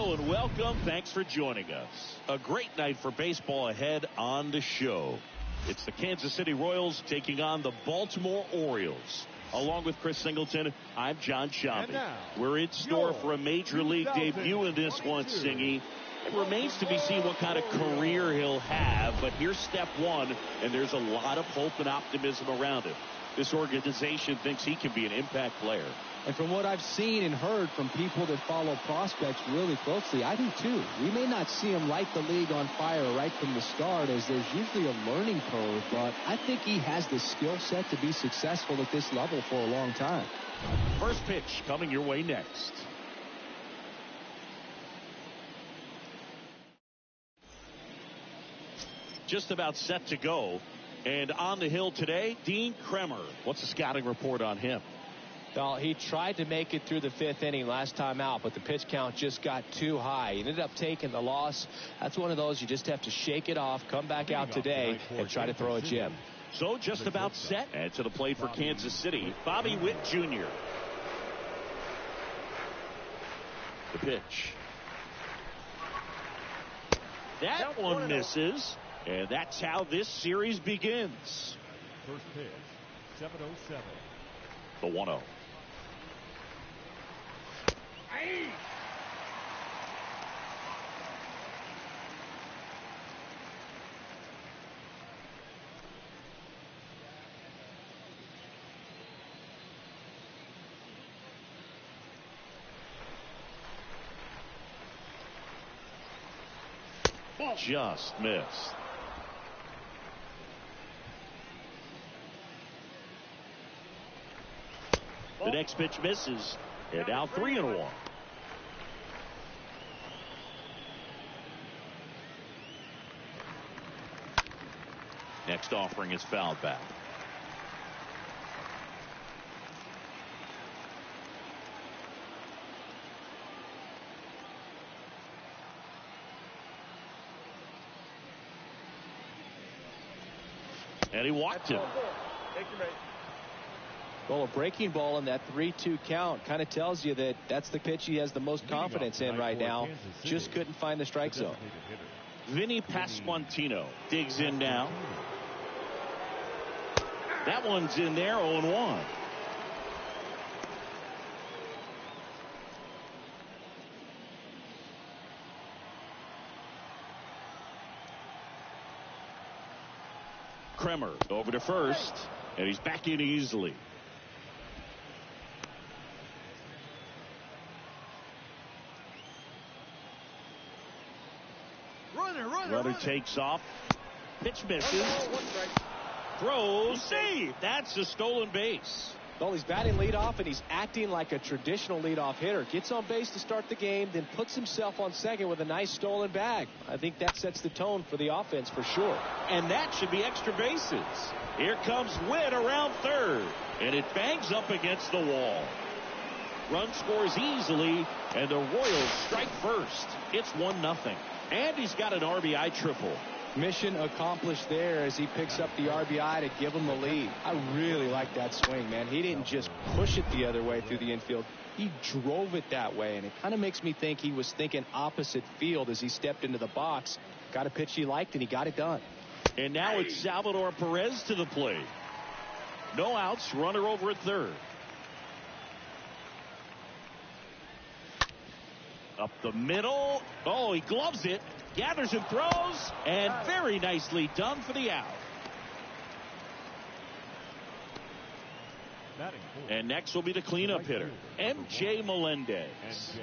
Hello and welcome. Thanks for joining us. A great night for baseball ahead on the show. It's the Kansas City Royals taking on the Baltimore Orioles. Along with Chris Singleton, I'm John Shambi. We're in store for a major league debut in this one, Singy. It remains to be seen what kind of career he'll have, but here's step one, and there's a lot of hope and optimism around him. This organization thinks he can be an impact player. And from what I've seen and heard from people that follow prospects really closely, I do too. We may not see him light the league on fire right from the start, as there's usually a learning curve, but I think he has the skill set to be successful at this level for a long time. First pitch coming your way next. Just about set to go. And on the hill today, Dean Kremer. What's the scouting report on him? Well, he tried to make it through the fifth inning last time out, but the pitch count just got too high. He ended up taking the loss. That's one of those you just have to shake it off, come back out today, and try to throw a gem. So just about set. And to the plate for Kansas City, Bobby Witt Jr. The pitch. That one misses. And that's how this series begins. First pitch, 7:07. The 1-0. Just missed. The next pitch misses, and now 3-1. Next offering is fouled back. And he walked him. Well, a breaking ball in that 3-2 count kind of tells you that that's the pitch he has the most confidence in right now. Just couldn't find the strike zone. Vinny Pasquantino digs in now. That one's in there, 0-1. Kremer over to first, and he's back in easily. Runner takes off. Pitch misses. Throws. Save. That's a stolen base. Well, he's batting leadoff, and he's acting like a traditional leadoff hitter. Gets on base to start the game, then puts himself on second with a nice stolen bag. I think that sets the tone for the offense for sure. And that should be extra bases. Here comes Witt around third, and it bangs up against the wall. Run scores easily, and the Royals strike first. It's 1-0. And he's got an RBI triple. Mission accomplished there as he picks up the RBI to give him the lead. I really like that swing, man. He didn't just push it the other way through the infield. He drove it that way, and it kind of makes me think he was thinking opposite field as he stepped into the box. Got a pitch he liked, and he got it done. And now it's Salvador Perez to the plate. No outs, runner over at third. Up the middle. Oh, he gloves it. Gathers and throws. And very nicely done for the out. And next will be the cleanup hitter, M.J. Melendez.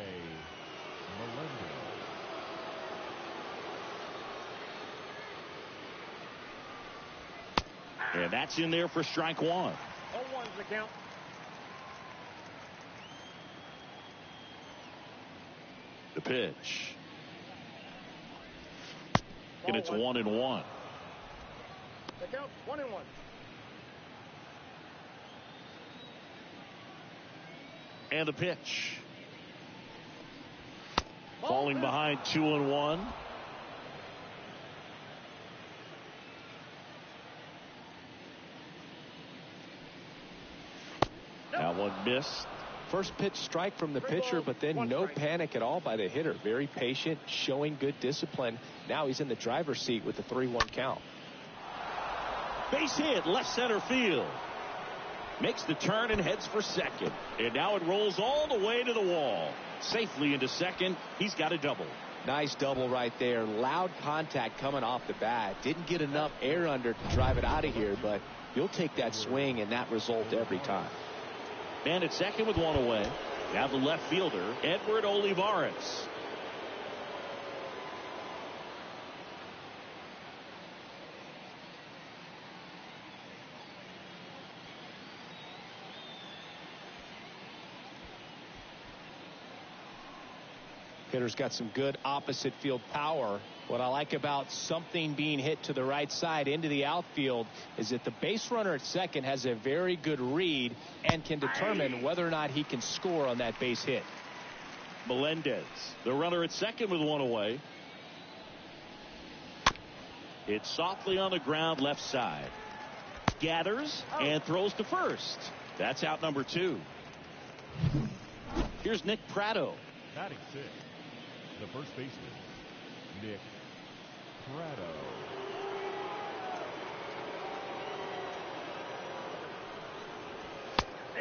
And that's in there for strike one. 0-1's the count. The pitch. And it's 1-1. The count, 1-1. And the pitch. Falling behind 2-1. That one missed. First pitch strike from the pitcher, but then no panic at all by the hitter. Very patient, showing good discipline. Now he's in the driver's seat with the 3-1 count. Base hit, left center field. Makes the turn and heads for second. And now it rolls all the way to the wall. Safely into second. He's got a double. Nice double right there. Loud contact coming off the bat. Didn't get enough air under to drive it out of here, but you'll take that swing and that result every time. Man at second with one away. Now the left fielder, Edward Olivares. Hitter's got some good opposite field power. What I like about something being hit to the right side into the outfield is that the base runner at second has a very good read and can determine whether or not he can score on that base hit. Melendez, the runner at second with one away. It's softly on the ground left side. Gathers and throws to first. That's out number 2. Here's Nick Pratto. Batting 6, the first baseman, Nick Pratto.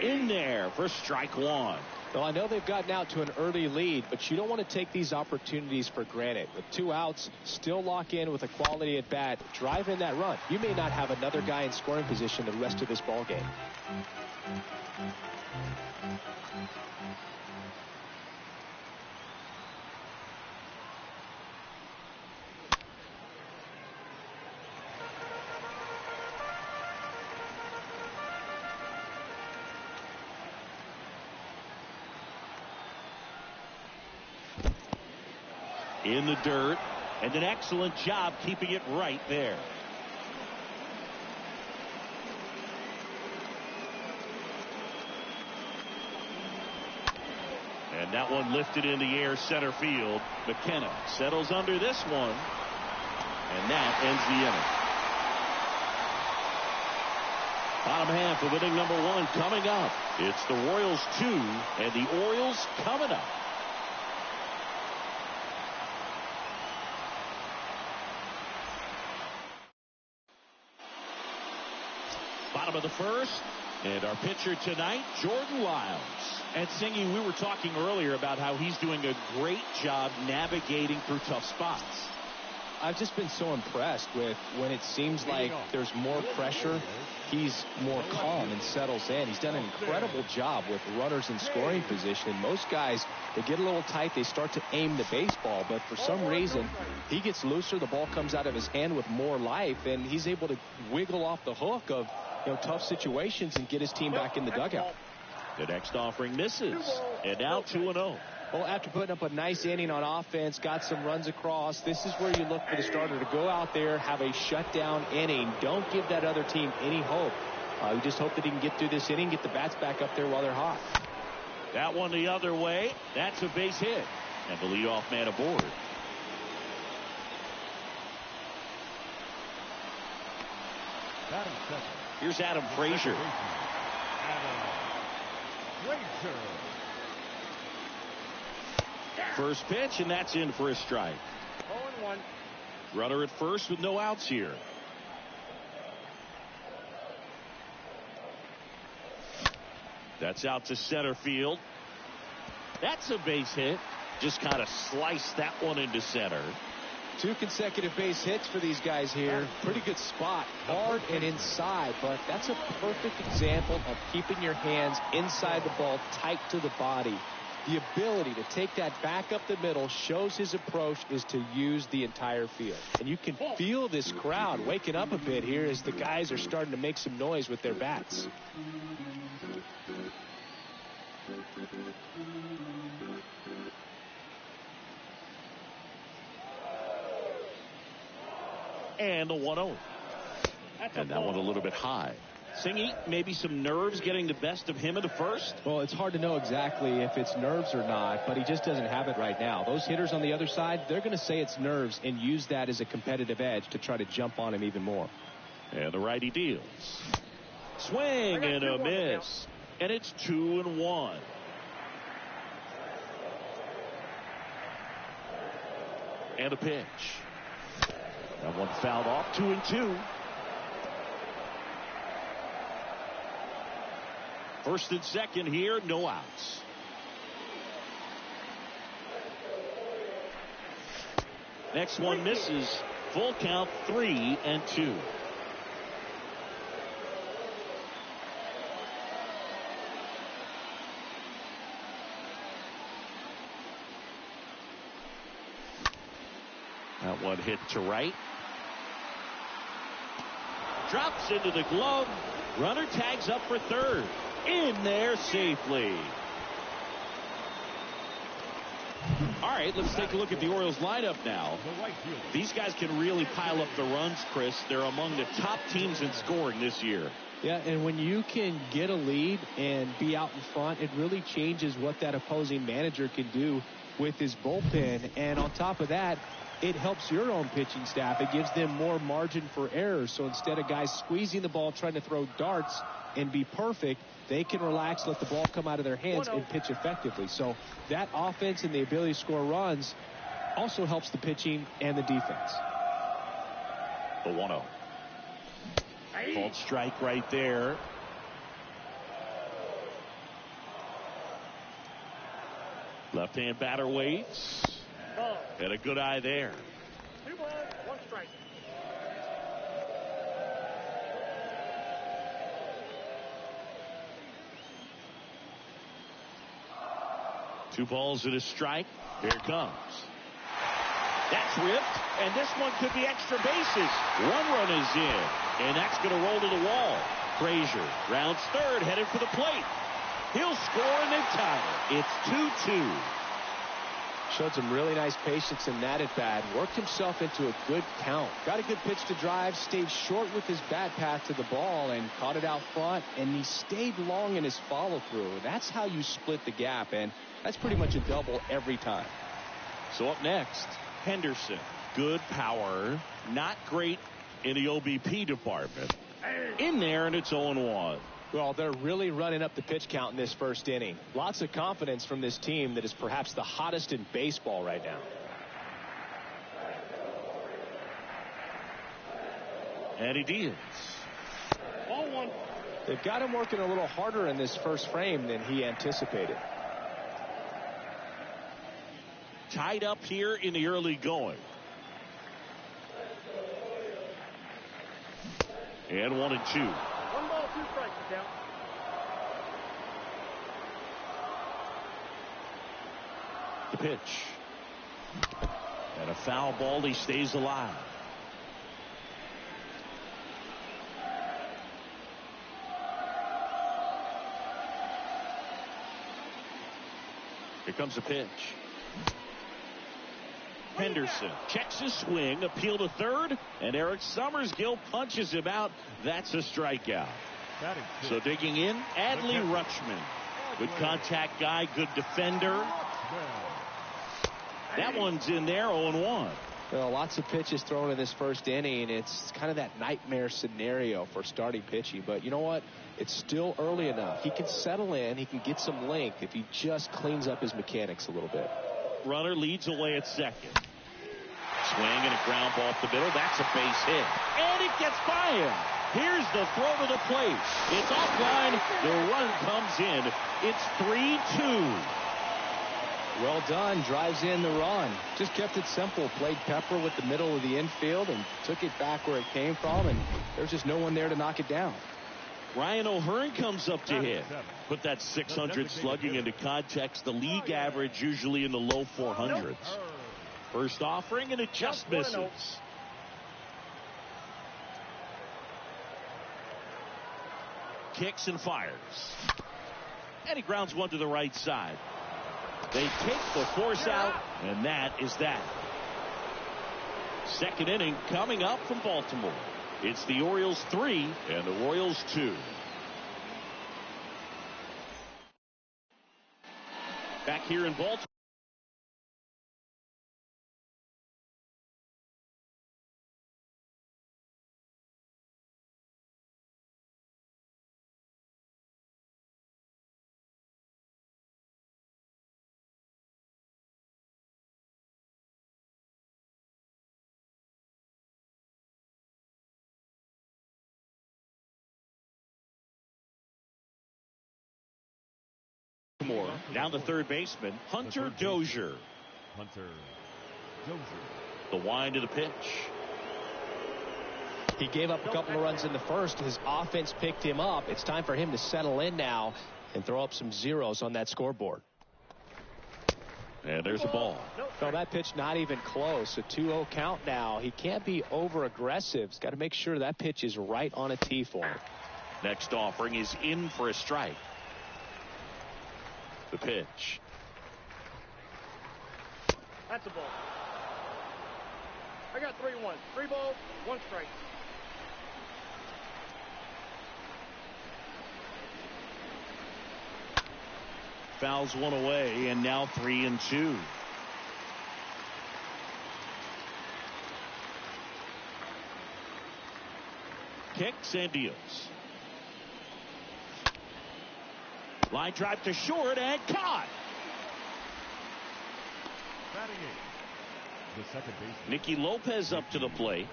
In there for strike 1. Well, I know they've gotten out to an early lead, but you don't want to take these opportunities for granted. With 2 outs, still lock in with a quality at bat, drive in that run. You may not have another guy in scoring position the rest of this ball game. In the dirt, and an excellent job keeping it right there. And that one lifted in the air center field. McKenna settles under this one, and that ends the inning. Bottom half of inning number 1 coming up. It's the Royals 2 and the Orioles coming up. Bottom of the first, and our pitcher tonight, Jordan Lyles. And Singy, we were talking earlier about how he's doing a great job navigating through tough spots. I've just been so impressed with when it seems like there's more pressure, he's more calm and settles in. He's done an incredible job with runners in scoring position. Most guys, they get a little tight, they start to aim the baseball, but for some reason, he gets looser, the ball comes out of his hand with more life, and he's able to wiggle off the hook of tough situations and get his team back in the dugout. The next offering misses, and now 2-0. Well, after putting up a nice inning on offense, got some runs across, this is where you look for the starter to go out there, have a shutdown inning. Don't give that other team any hope. You just hope that he can get through this inning, get the bats back up there while they're hot. That one the other way. That's a base hit, and the leadoff man aboard. Batting 7. Here's Adam Frazier. First pitch, and that's in for a strike. 0-1. Runner at first with no outs here. That's out to center field. That's a base hit. Just kind of sliced that one into center. 2 consecutive base hits for these guys here. Pretty good spot, hard and inside, but that's a perfect example of keeping your hands inside the ball, tight to the body. The ability to take that back up the middle shows his approach is to use the entire field. And you can feel this crowd waking up a bit here as the guys are starting to make some noise with their bats. And a 1-0. And that one a little bit high. Singy, maybe some nerves getting the best of him in the first? Well, it's hard to know exactly if it's nerves or not, but he just doesn't have it right now. Those hitters on the other side, they're going to say it's nerves and use that as a competitive edge to try to jump on him even more. And the righty deals. Swing and a miss. And it's 2-1. And a pitch. That one fouled off. 2-2. First and second here, no outs. Next one misses. Full count, 3-2. That one hit to right. Drops into the glove. Runner tags up for third. In there safely. All right, let's take a look at the Orioles lineup now. These guys can really pile up the runs, Chris. They're among the top teams in scoring this year. Yeah, and when you can get a lead and be out in front, it really changes what that opposing manager can do with his bullpen. And on top of that, it helps your own pitching staff. It gives them more margin for error. So instead of guys squeezing the ball, trying to throw darts and be perfect, they can relax, let the ball come out of their hands, and pitch effectively. So that offense and the ability to score runs also helps the pitching and the defense. The 1-0. Called strike right there. Left-hand batter waits. And a good eye there. 2 balls, 1 strike. Two balls and a strike. Here it comes. That's ripped, and this one could be extra bases. 1 run is in, and that's going to roll to the wall. Frazier rounds third, headed for the plate. He'll score, and they tie it. It's 2-2. Showed some really nice patience in that at bat. Worked himself into a good count. Got a good pitch to drive. Stayed short with his bat path to the ball and caught it out front. And he stayed long in his follow through. That's how you split the gap. And that's pretty much a double every time. So up next, Henderson. Good power. Not great in the OBP department. In there, and it's 0-1. Well, they're really running up the pitch count in this first inning. Lots of confidence from this team that is perhaps the hottest in baseball right now. And he deals. 0-1. They've got him working a little harder in this first frame than he anticipated. Tied up here in the early going. And 1-2. 1 ball, 2 strikes to count. The pitch. And a foul ball. He stays alive. Here comes the pitch. Henderson checks his swing, appeal to third, and Eric Summersgill punches him out. That's a strikeout. So digging in, Adley Rutschman. Good contact guy, good defender. That one's in there, 0-1. Well, lots of pitches thrown in this first inning. It's kind of that nightmare scenario for starting pitching. But you know what? It's still early enough. He can settle in. He can get some length if he just cleans up his mechanics a little bit. Runner leads away at second. Swing and a ground ball up the middle. That's a base hit. And it gets by him. Here's the throw to the plate. It's offline. The run comes in. It's 3-2. Well done. Drives in the run. Just kept it simple. Played pepper with the middle of the infield and took it back where it came from. And there's just no one there to knock it down. Ryan O'Hearn comes up to hit. Put that 600 slugging into context. The league average usually in the low 400s. First offering, and it just misses. Kicks and fires. And he grounds one to the right side. They take the force out, and that is that. Second inning coming up from Baltimore. It's the Orioles 3 and the Royals 2. Back here in Baltimore. More. Down the third baseman, Hunter Dozier. The wind of the pitch. He gave up a couple of runs in the first. His offense picked him up. It's time for him to settle in now and throw up some zeros on that scoreboard. And there's a ball. So that pitch not even close. A 2-0 count now. He can't be over aggressive. He's got to make sure that pitch is right on a tee for him. Next offering is in for a strike. The pitch. That's a ball. I got 3-1. 3 balls, 1 strike. Fouls one away, and now 3-2. Kicks and deals. Line drive to short and caught. The second baseman, Nicky Lopez up to the plate.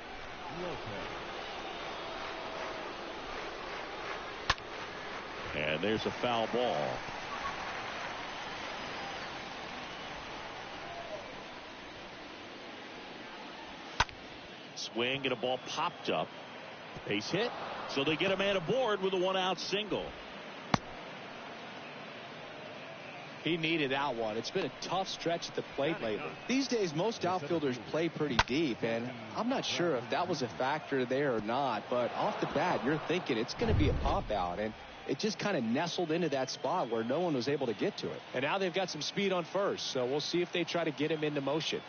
And there's a foul ball. Swing and a ball popped up. Base hit. So they get a man aboard with a 1-out single. He needed that one. It's been a tough stretch at the plate lately. These days, most outfielders play pretty deep, and I'm not sure if that was a factor there or not, but off the bat, you're thinking it's going to be a pop-out, and it just kind of nestled into that spot where no one was able to get to it. And now they've got some speed on first, so we'll see if they try to get him into motion.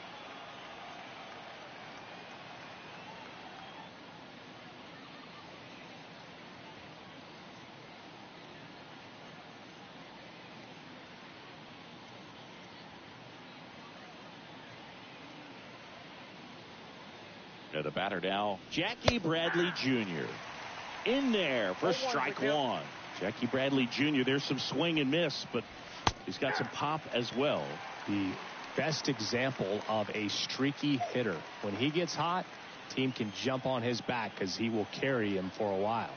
The batter now, Jackie Bradley Jr. in there for strike one. Jackie Bradley Jr. There's some swing and miss, but he's got some pop as well. The best example of a streaky hitter. When he gets hot, team can jump on his back because he will carry him for a while.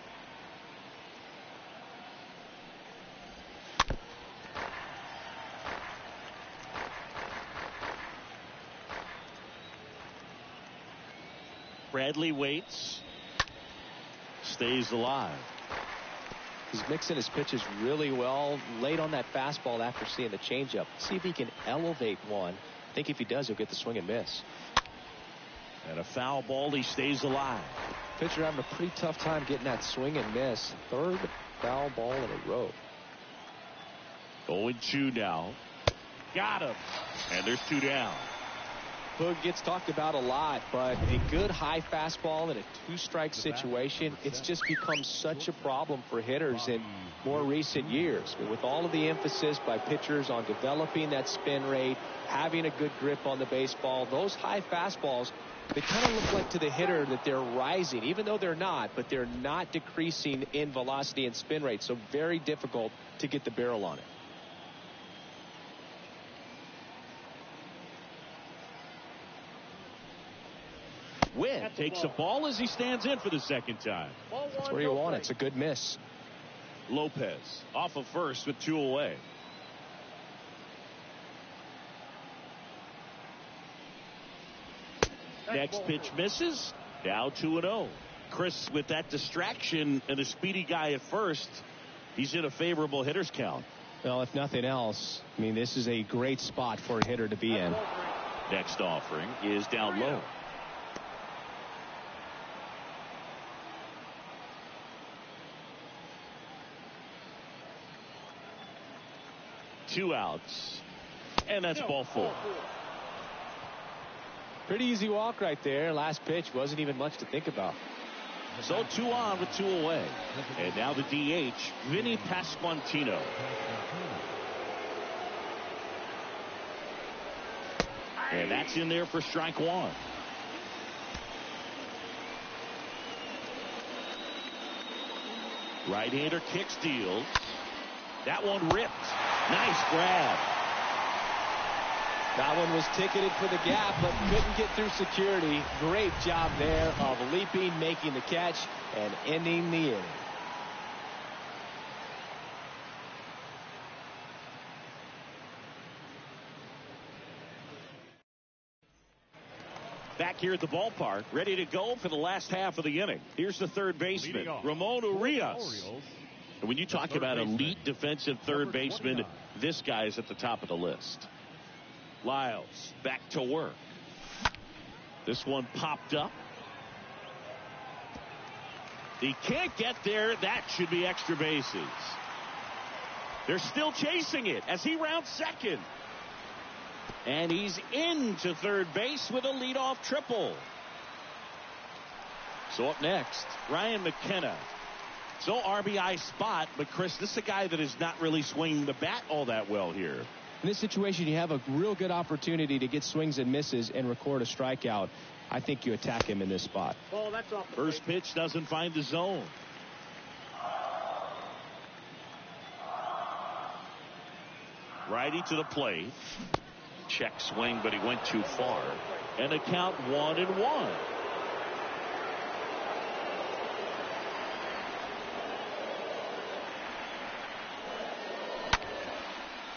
Bradley waits, stays alive. He's mixing his pitches really well. Late on that fastball after seeing the changeup. See if he can elevate one. I think if he does, he'll get the swing and miss. And a foul ball, he stays alive. Pitcher having a pretty tough time getting that swing and miss. Third foul ball in a row. 0-2 now. Got him. And there's 2 down. Boog gets talked about a lot, but a good high fastball in a 2-strike situation, it's just become such a problem for hitters in more recent years. With all of the emphasis by pitchers on developing that spin rate, having a good grip on the baseball, those high fastballs, they kind of look like to the hitter that they're rising, even though they're not, but they're not decreasing in velocity and spin rate, so very difficult to get the barrel on it. Wynn takes a ball as he stands in for the second time. That's where you want it. It's a good miss. Lopez off of first with 2 away. Next pitch misses. Now 2-0. Chris, with that distraction and a speedy guy at first, he's in a favorable hitter's count. Well, if nothing else, I mean, this is a great spot for a hitter to be in. Next offering is down low. Two outs, and that's ball 4. Pretty easy walk right there. Last pitch wasn't even much to think about. So 2 on with 2 away. And now the DH, Vinny Pasquantino. And that's in there for strike 1. Right-hander kicks, deals. That one ripped. Nice grab. That one was ticketed for the gap, but couldn't get through security. Great job there of leaping, making the catch, and ending the inning. Back here at the ballpark, ready to go for the last half of the inning. Here's the third baseman, Ramon Urias. And when you talk about elite defensive third baseman, this guy is at the top of the list. Lyles back to work. This one popped up. He can't get there. That should be extra bases. They're still chasing it as he rounds second. And he's into third base with a leadoff triple. So up next, Ryan McKenna. So RBI spot, but Chris, this is a guy that is not really swinging the bat all that well here. In this situation, you have a real good opportunity to get swings and misses and record a strikeout. I think you attack him in this spot. Ball, that's off the First plate. pitch doesn't find the zone. Righty to the plate. Check swing, but he went too far. And a count 1-1.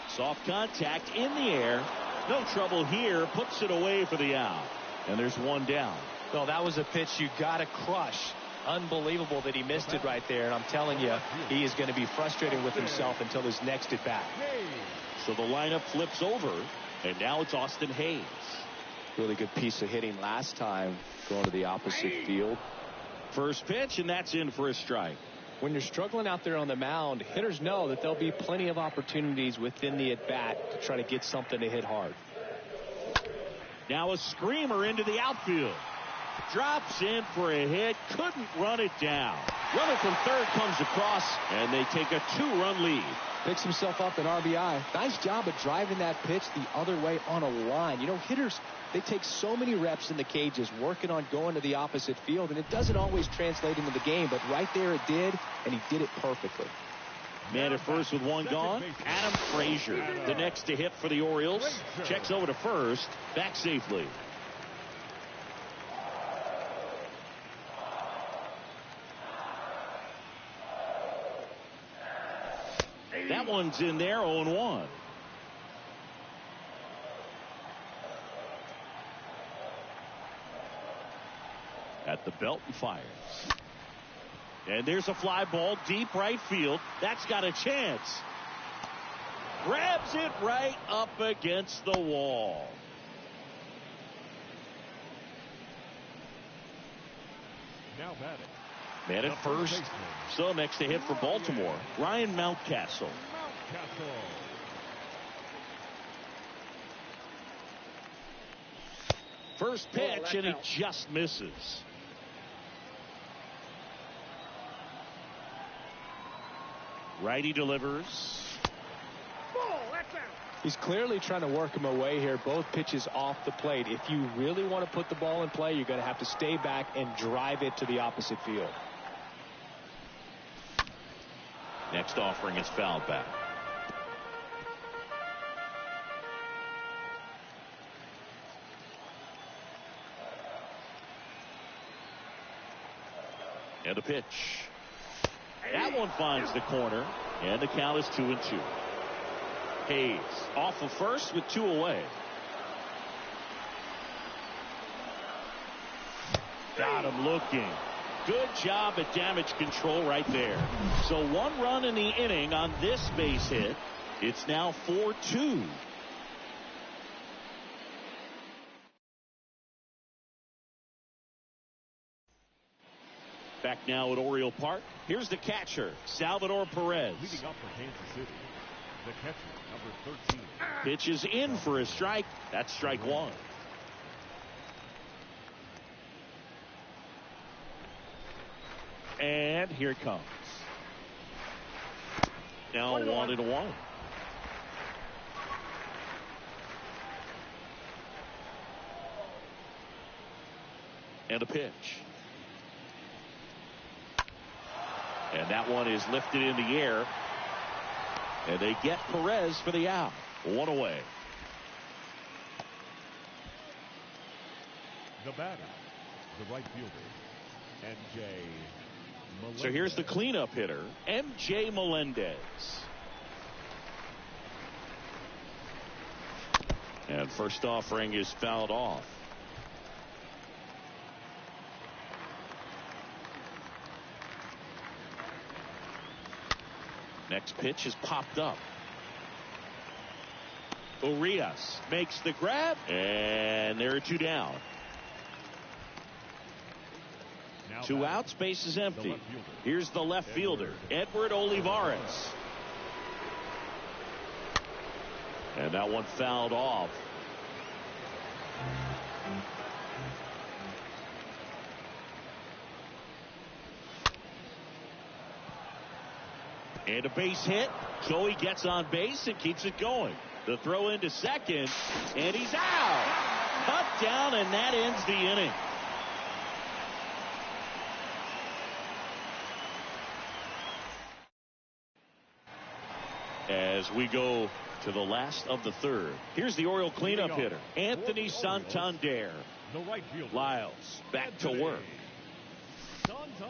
Soft contact in the air. No trouble here. Puts it away for the out. And there's one down. No, that was a pitch you got to crush. Unbelievable that he missed it right there. And I'm telling you, he is going to be frustrated with himself until his next at bat. So the lineup flips over. And now it's Austin Hayes. Really good piece of hitting last time, going to the opposite field. First pitch, and that's in for a strike. When you're struggling out there on the mound, hitters know that there'll be plenty of opportunities within the at-bat to try to get something to hit hard. Now a screamer into the outfield. Drops in for a hit. Couldn't run it down. Runner from third comes across, and they take a 2-run lead. Picks himself up an RBI. Nice job of driving that pitch the other way on a line. You know, hitters, they take so many reps in the cages working on going to the opposite field, and it doesn't always translate into the game, but right there it did, and he did it perfectly. Man at first with one gone. Adam Frazier, the next to hit for the Orioles. Checks over to first. Back safely. That one's in there, 0-1. At the belt and fires. And there's a fly ball deep right field. That's got a chance. Grabs it right up against the wall. Now batting. Man at first. So next to hit for Baltimore, Ryan Mountcastle. First pitch, and he just misses. Righty delivers. Ball, that's out. He's clearly trying to work him away here. Both pitches off the plate. If you really want to put the ball in play, you're going to have to stay back and drive it to the opposite field. Next offering is fouled back. And a pitch. That one finds the corner, and the count is 2-2. Hayes off of first with 2 away. Got him looking. Good job at damage control right there. So 1 run in the inning on this base hit. It's now 4-2. Back now at Oriole Park. Here's the catcher, Salvador Perez. Leading up for Kansas City, the catcher, number 13. Pitch is in for a strike. That's strike 1. And here it comes. Now 1-1. And a pitch. And that one is lifted in the air. And they get Perez for the out. 1 away. The batter, the right fielder, M.J. Melendez. So here's the cleanup hitter, M.J. Melendez. And first offering is fouled off. Next pitch is popped up. Urias makes the grab, and there are two down. Now Two batting, outs, base is the empty. left fielder, Here's the left fielder, Edward Olivares. And that one fouled off. And a base hit. Joey gets on base and keeps it going. The throw into second, and he's out. Cut down, and that ends the inning. As we go to the last of the third, here's the Oriole cleanup hitter, Anthony Santander. the right fielder, Lyles back to work.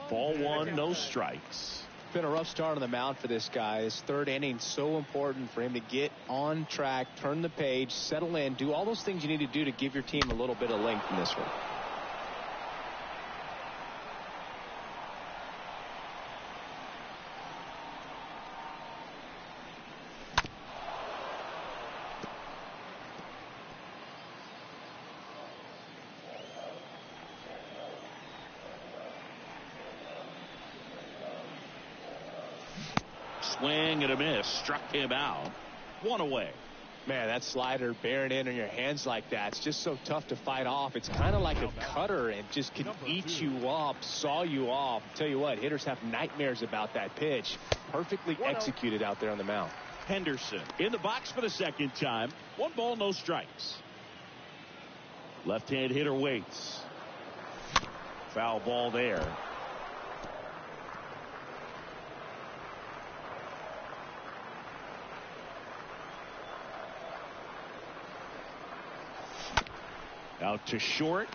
Ball one, no strikes. Been a rough start on the mound for this guy. His third inning so important for him to get on track, turn the page, settle in, do all those things you need to do to give your team a little bit of length in this one. Swing and a miss, struck him out. One away. Man, that slider bearing in on your hands like that, it's just so tough to fight off. It's kind of like a cutter and just can eat you up, saw you off. Tell you what, hitters have nightmares about that pitch. Perfectly executed out there on the mound. Henderson in the box for the second time. 1 ball, no strikes. Left-hand hitter waits. Foul ball there. Out to short.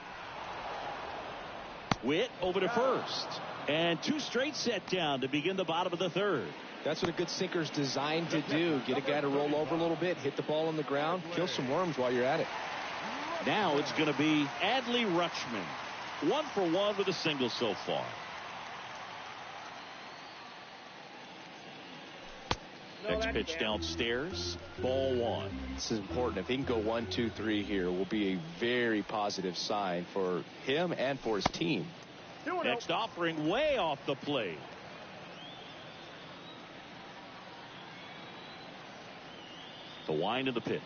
Witt over to first. And 2 straight set down to begin the bottom of the third. That's what a good sinker's designed to do. Get a guy to roll over a little bit, hit the ball on the ground, kill some worms while you're at it. Now it's going to be Adley Rutschman. 1 for 1 with a single so far. Next pitch downstairs. Ball 1. This is important. If he can go 1, 2, 3 here, will be a very positive sign for him and for his team. Next offering way off the plate. The wind of the pitch.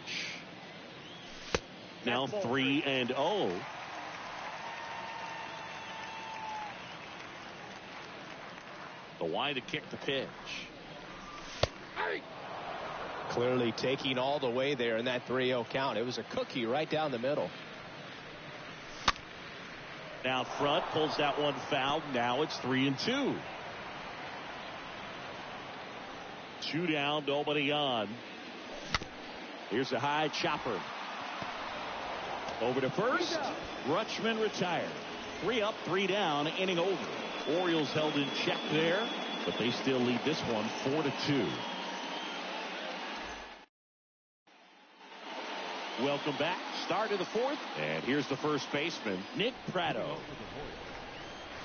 Now 3-0. The wind to kick the pitch. Clearly taking all the way there in that 3-0 count. It was a cookie right down the middle. Down front, pulls that one foul. Now it's 3-2. 2 down, nobody on. Here's a high chopper. Over to first. Rutschman retired. 3 up, 3 down, inning over. Orioles held in check there, but they still lead this one 4-2. Welcome back. Start of the fourth. And here's the first baseman, Nick Pratto.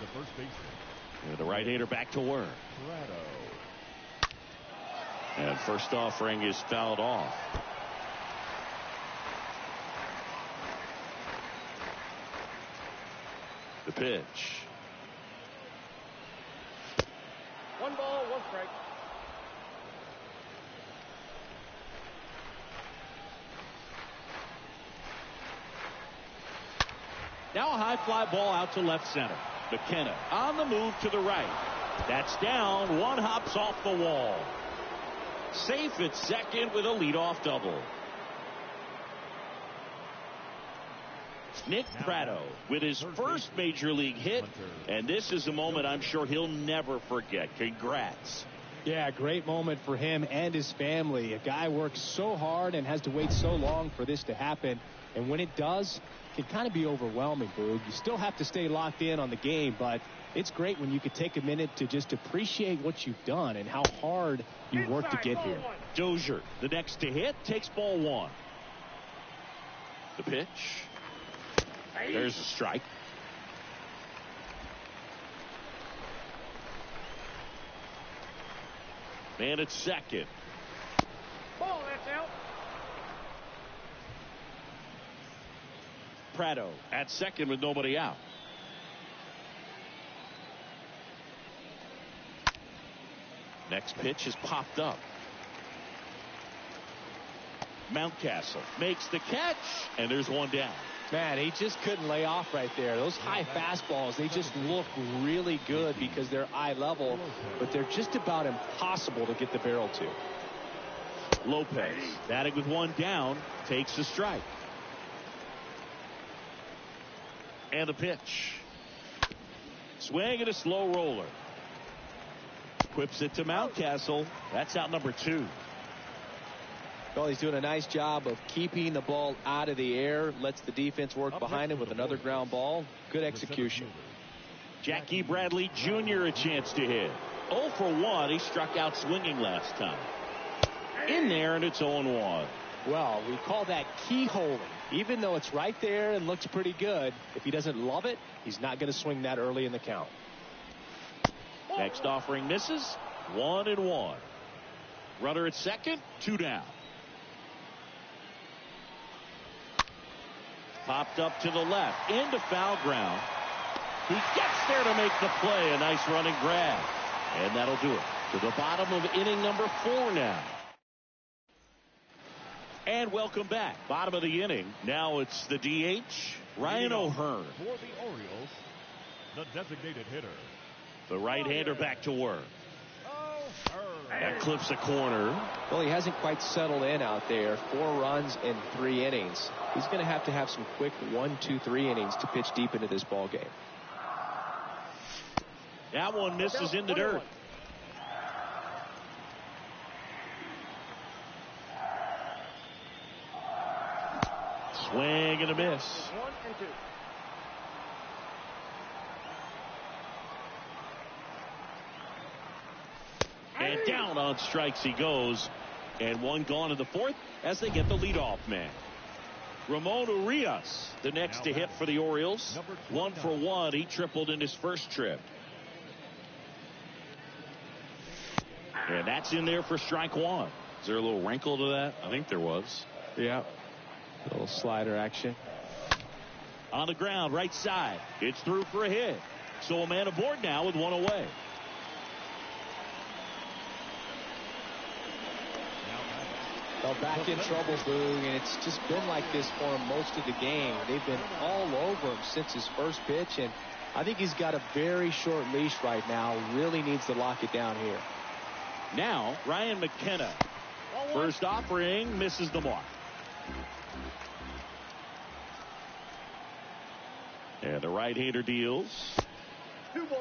The first baseman. And the right-hander back to work. And first offering is fouled off. The pitch. 1 ball, 1 strike. Now a high fly ball out to left center. McKenna on the move to the right. That's down. 1 hops off the wall. Safe at second with a leadoff double. Nick Pratto with his first major league hit, and this is a moment I'm sure he'll never forget. Congrats. Yeah, great moment for him and his family. A guy works so hard and has to wait so long for this to happen, and when it does, it can kind of be overwhelming, Boog. You still have to stay locked in on the game, but it's great when you could take a minute to just appreciate what you've done and how hard you worked to get here. Dozier, the next to hit, takes ball 1. The pitch. There's a strike. And it's second. Ball, that's out. Prado at second with nobody out. Next pitch is popped up. Mountcastle makes the catch, and there's one down. Man, he just couldn't lay off right there. Those high fastballs, they just look really good because they're eye level, but they're just about impossible to get the barrel to. Lopez, batting with one down, takes the strike. And a pitch. Swing and a slow roller. Whips it to Mountcastle. That's out number 2. Well, he's doing a nice job of keeping the ball out of the air. Lets the defense work behind him with another ground ball. Good execution. Jackie Bradley Jr. a chance to hit. 0 for 1. He struck out swinging last time. In there, and it's 0-1. Well, we call that keyholing. Even though it's right there and looks pretty good, if he doesn't love it, he's not going to swing that early in the count. Next offering misses. 1-1. Runner at second, 2 down. Popped up to the left, into foul ground. He gets there to make the play. A nice running grab. And that'll do it. To the bottom of inning number 4 now. And welcome back. Bottom of the inning. Now it's the DH, Ryan O'Hearn. For the Orioles, the designated hitter. The right-hander back to work. O'Hearn. That clips a corner. Well, he hasn't quite settled in out there. 4 runs in 3 innings. He's going to have some quick 1, 2, 3 innings to pitch deep into this ball game. That one misses in the dirt. Swing and a miss. 1 and 2. And down on strikes he goes. And one gone in the 4th as they get the leadoff man. Ramon Urias, the next to hit for the Orioles. 1 for 1. He tripled in his first trip. And that's in there for strike 1. Is there a little wrinkle to that? I think there was. Yeah. A little slider action. On the ground, right side. It's through for a hit. So a man aboard now with 1 away. Well, back in trouble, Boog, and it's just been like this for him most of the game. They've been all over him since his first pitch, and I think he's got a very short leash right now. Really needs to lock it down here. Now, Ryan McKenna. First offering, misses the mark. And the right-hander deals.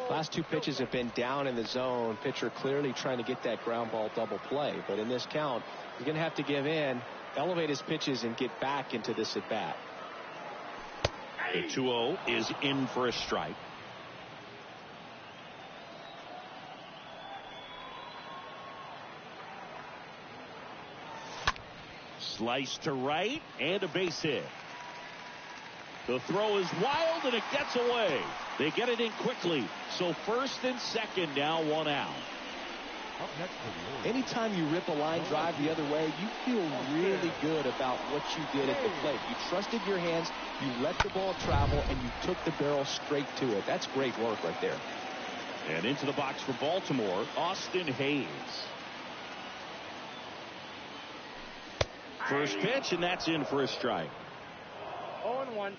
Last 2 pitches have been down in the zone. Pitcher clearly trying to get that ground ball double play. But in this count, he's going to have to give in, elevate his pitches, and get back into this at-bat. The 2-0 is in for a strike. Slice to right, and a base hit. The throw is wild, and it gets away. They get it in quickly. So first and second, now 1 out. Up next for the Orioles. Anytime you rip a line drive the other way, you feel really good about what you did at the plate. You trusted your hands, you let the ball travel, and you took the barrel straight to it. That's great work right there. And into the box for Baltimore, Austin Hayes. First pitch, and that's in for a strike. 0-1.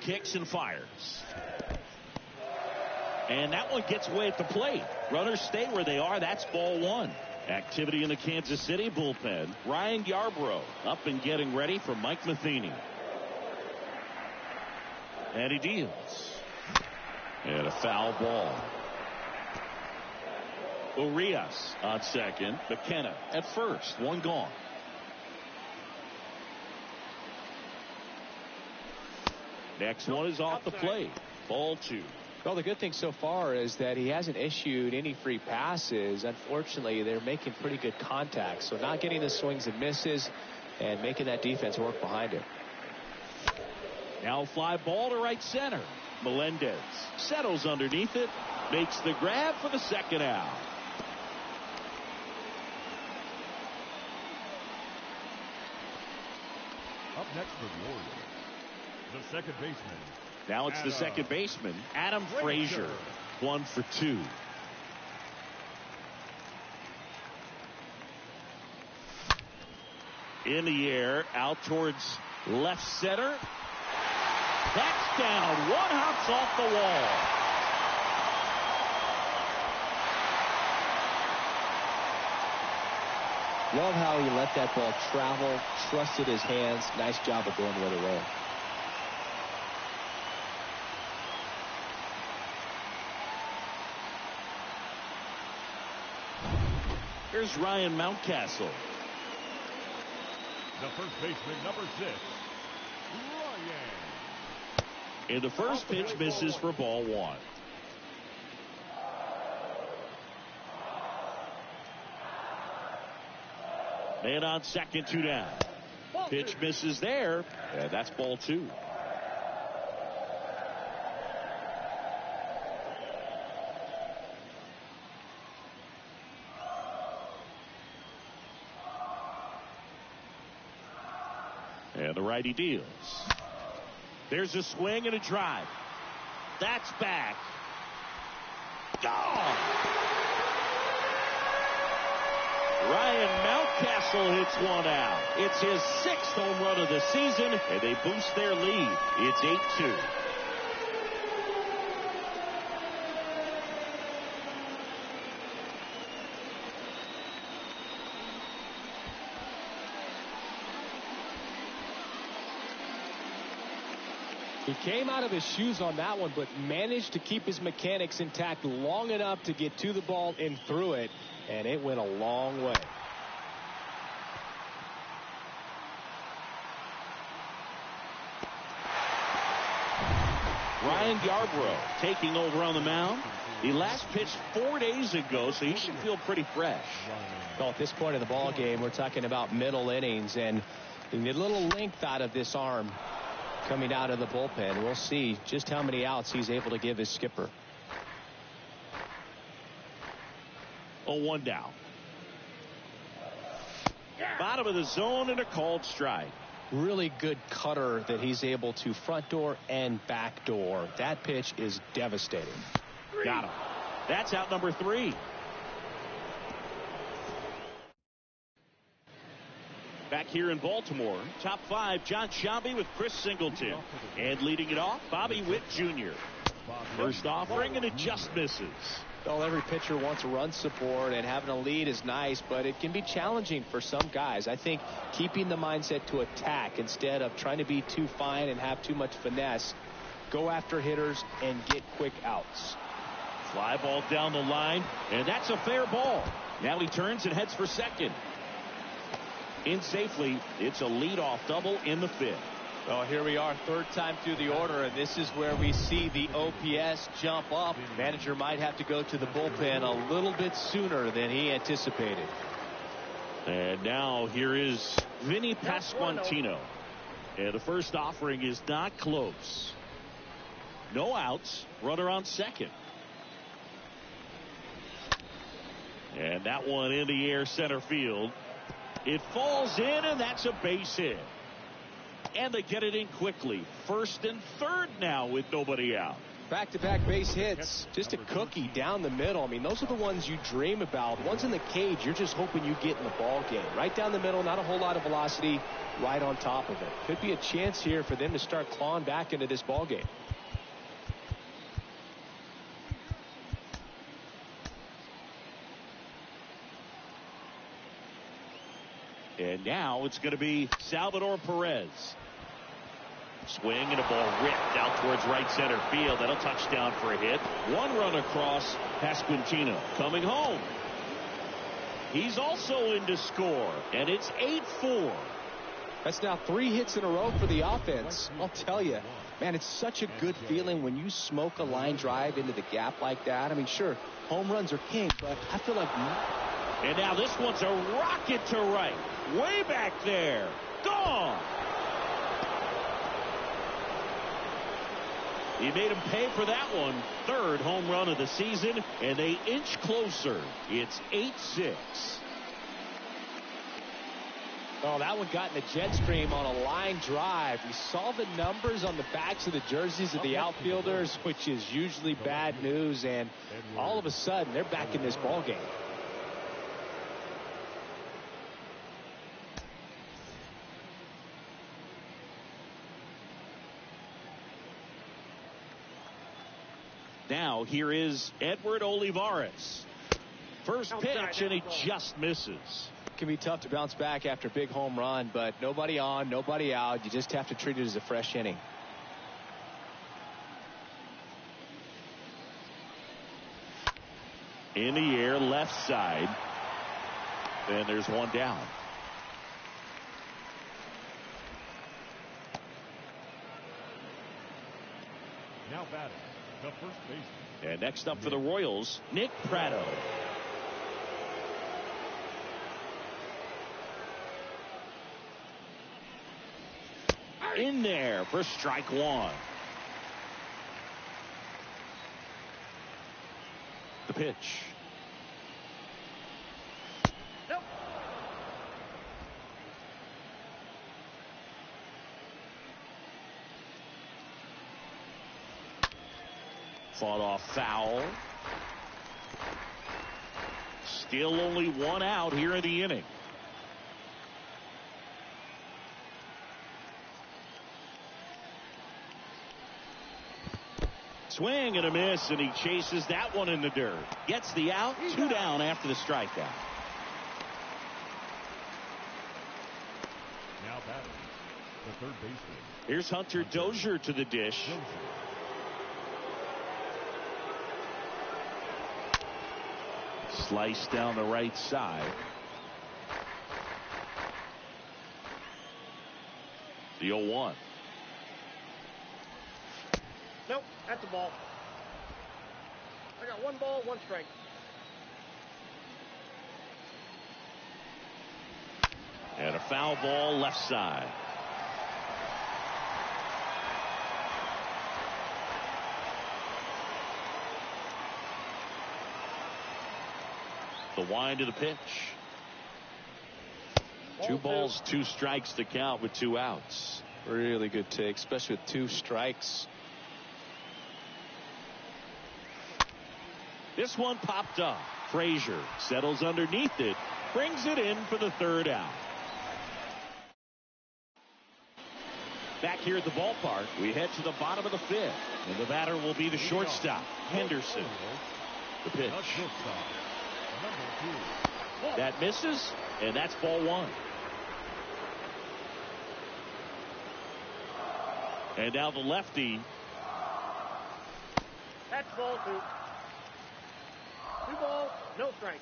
Kicks and fires. And that one gets away at the plate. Runners stay where they are. That's ball 1. Activity in the Kansas City bullpen. Ryan Yarbrough up and getting ready for Mike Matheny. And he deals. And a foul ball. Urias on second. McKenna at first. 1 gone. Next one is off the plate. Ball 2. Well, the good thing so far is that he hasn't issued any free passes. Unfortunately, they're making pretty good contact. So not getting the swings and misses and making that defense work behind him. Now fly ball to right center. Melendez settles underneath it. makes the grab for the second out. Up next for the Orioles, the second baseman. Now it's the second baseman, Adam Frazier. 1 for 2. In the air, out towards left center. That's down. One hops off the wall. Love how he let that ball travel, trusted his hands. Nice job of going the other way. Here's Ryan Mountcastle. The first baseman, number 6, Ryan. And the first pitch misses for ball 1. Man on second, 2 down. Pitch misses there, and that's ball 2. And the righty deals. There's a swing and a drive. That's back. Gone! Ryan Mountcastle hits one out. It's his 6th home run of the season, and they boost their lead. It's 8-2. He came out of his shoes on that one, but managed to keep his mechanics intact long enough to get to the ball and through it, and it went a long way. Ryan Yarbrough taking over on the mound. He last pitched 4 days ago, so he should feel pretty fresh. Well, at this point of the ball game, we're talking about middle innings, and you get a little length out of this arm coming out of the bullpen. We'll see just how many outs he's able to give his skipper. 0-1 down. Bottom of the zone and a called strike. Really good cutter that he's able to front door and back door. That pitch is devastating. Got him. That's out number 3. Back here in Baltimore, top 5, John Sciambi with Chris Singleton. And leading it off, Bobby Witt Jr. First offering, and it just misses. Well, every pitcher wants run support, and having a lead is nice, but it can be challenging for some guys. I think keeping the mindset to attack instead of trying to be too fine and have too much finesse, go after hitters and get quick outs. Fly ball down the line, and that's a fair ball. Now he turns and heads for second. In safely, it's a leadoff double in the 5th. Well, here we are, 3rd time through the order, and this is where we see the OPS jump up. Manager might have to go to the bullpen a little bit sooner than he anticipated. And now here is Vinny Pasquantino. And the first offering is not close. No outs, runner on second. And that one in the air center field. It falls in, and that's a base hit. And they get it in quickly. 1st and 3rd now with nobody out. Back-to-back base hits. Just a cookie down the middle. I mean, those are the ones you dream about. Ones in the cage, you're just hoping you get in the ball game. Right down the middle, not a whole lot of velocity, right on top of it. Could be a chance here for them to start clawing back into this ball game. And now it's going to be Salvador Perez. Swing and a ball ripped out towards right center field. That'll touch down for a hit. 1 run across. Pasquantino coming home. He's also in to score, and it's 8-4. That's now 3 hits in a row for the offense. I'll tell you, man, it's such a good feeling when you smoke a line drive into the gap like that. I mean, sure, home runs are king, but I feel like... And now this one's a rocket to right. Way back there. Gone. He made him pay for that one. Third home run of the season, and they inch closer. It's 8-6. Oh, that one got in the jet stream on a line drive. We saw the numbers on the backs of the jerseys of the outfielders, which is usually bad news, and all of a sudden they're back in this ball game. Now here is Edward Olivares. First pitch, and he just misses. It can be tough to bounce back after a big home run, but nobody on, nobody out. You just have to treat it as a fresh inning. In the air, left side. And there's one down. Now batting, the first baseman. And next up for the Royals, Nick Pratto. In there for strike one. The pitch. Nope. Fought off foul. Still only one out here in the inning. Swing and a miss, and he chases that one in the dirt. Gets the out, two down after the strikeout. Now batting, the third baseman. Here's Hunter Dozier to the dish. Slice down the right side. The 0-1. Nope, that's a ball. I got one ball, one strike. And a foul ball left side. The wind of the pitch. Two balls, two strikes to count with two outs. Really good take, especially with two strikes. This one popped up. Frazier settles underneath it, brings it in for the third out. Back here at the ballpark, we head to the bottom of the fifth, and the batter will be the shortstop, Henderson. The pitch. That misses, and that's ball one. And now the lefty. That's ball two. Two balls, no strikes.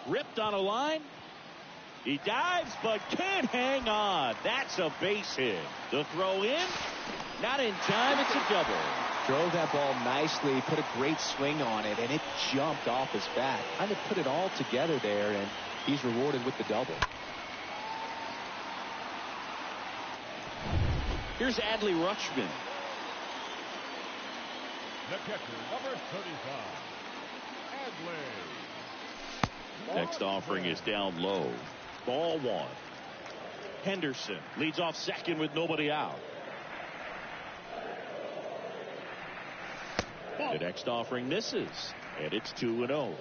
Ripped on a line. He dives, but can't hang on. That's a base hit. The throw in. Not in time. It's a double. Drove that ball nicely, put a great swing on it, and it jumped off his bat. Kind of put it all together there, and he's rewarded with the double. Here's Adley Rutschman. The catcher, number 35, Adley. Next offering is down low. Ball one. Henderson leads off second with nobody out. The next offering misses, and it's 2-0.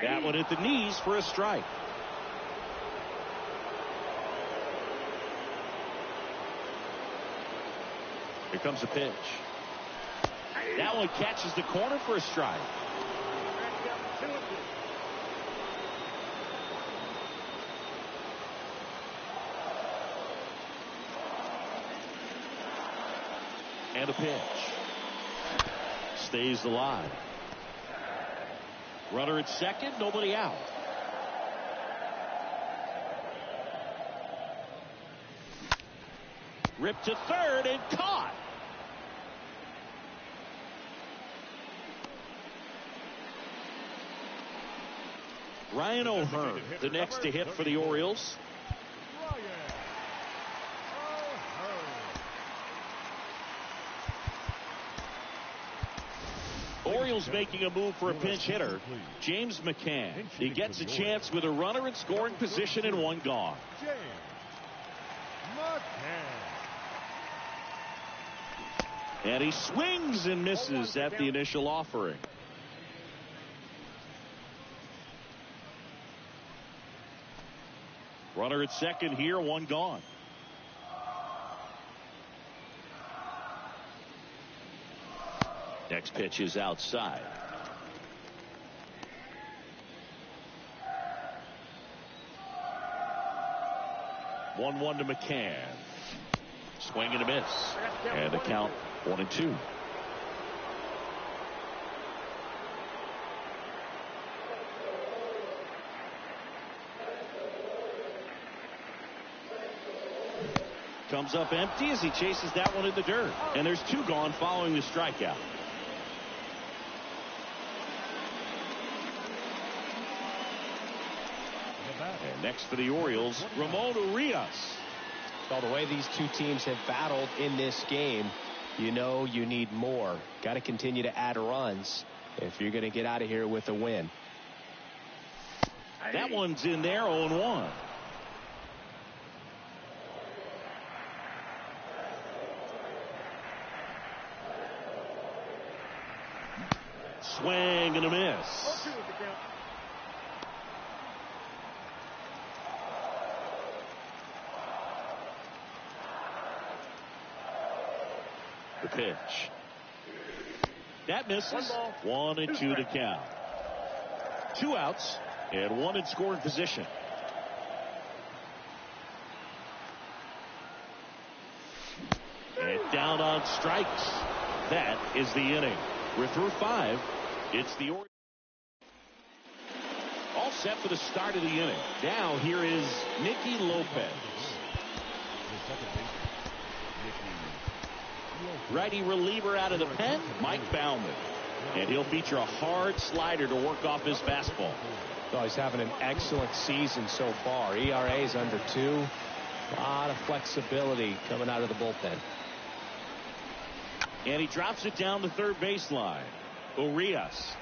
That one at the knees for a strike. Here comes the pitch. That one catches the corner for a strike. And a pitch. Stays alive. Runner at second, nobody out. Ripped to third and caught. Ryan O'Hearn, the next to hit for the Orioles. Orioles making a move for a pinch hitter, James McCann. He gets a chance with a runner in scoring position and one gone. And he swings and misses at the initial offering. Runner at second here, one gone. Next pitch is outside. One to McCann. Swing and a miss. And the count 1-2. Comes up empty as he chases that one in the dirt. And there's two gone following the strikeout. And next for the Orioles, Ramon Urias. Well, the way these two teams have battled in this game, you know you need more. Got to continue to add runs if you're going to get out of here with a win. That one's in there, 0-1. Swing and a miss. The pitch. That misses. 1-2 to count. 2 outs and 1 in scoring position. And down on strikes. That is the inning. We're through 5. It's the Orioles. All set for the start of the inning. Now here is Nicky Lopez. Righty reliever out of the pen, Mike Baumann. And he'll feature a hard slider to work off his fastball. Well, he's having an excellent season so far. ERA is under 2. A lot of flexibility coming out of the bullpen. And he drops it down the third baseline. Urias.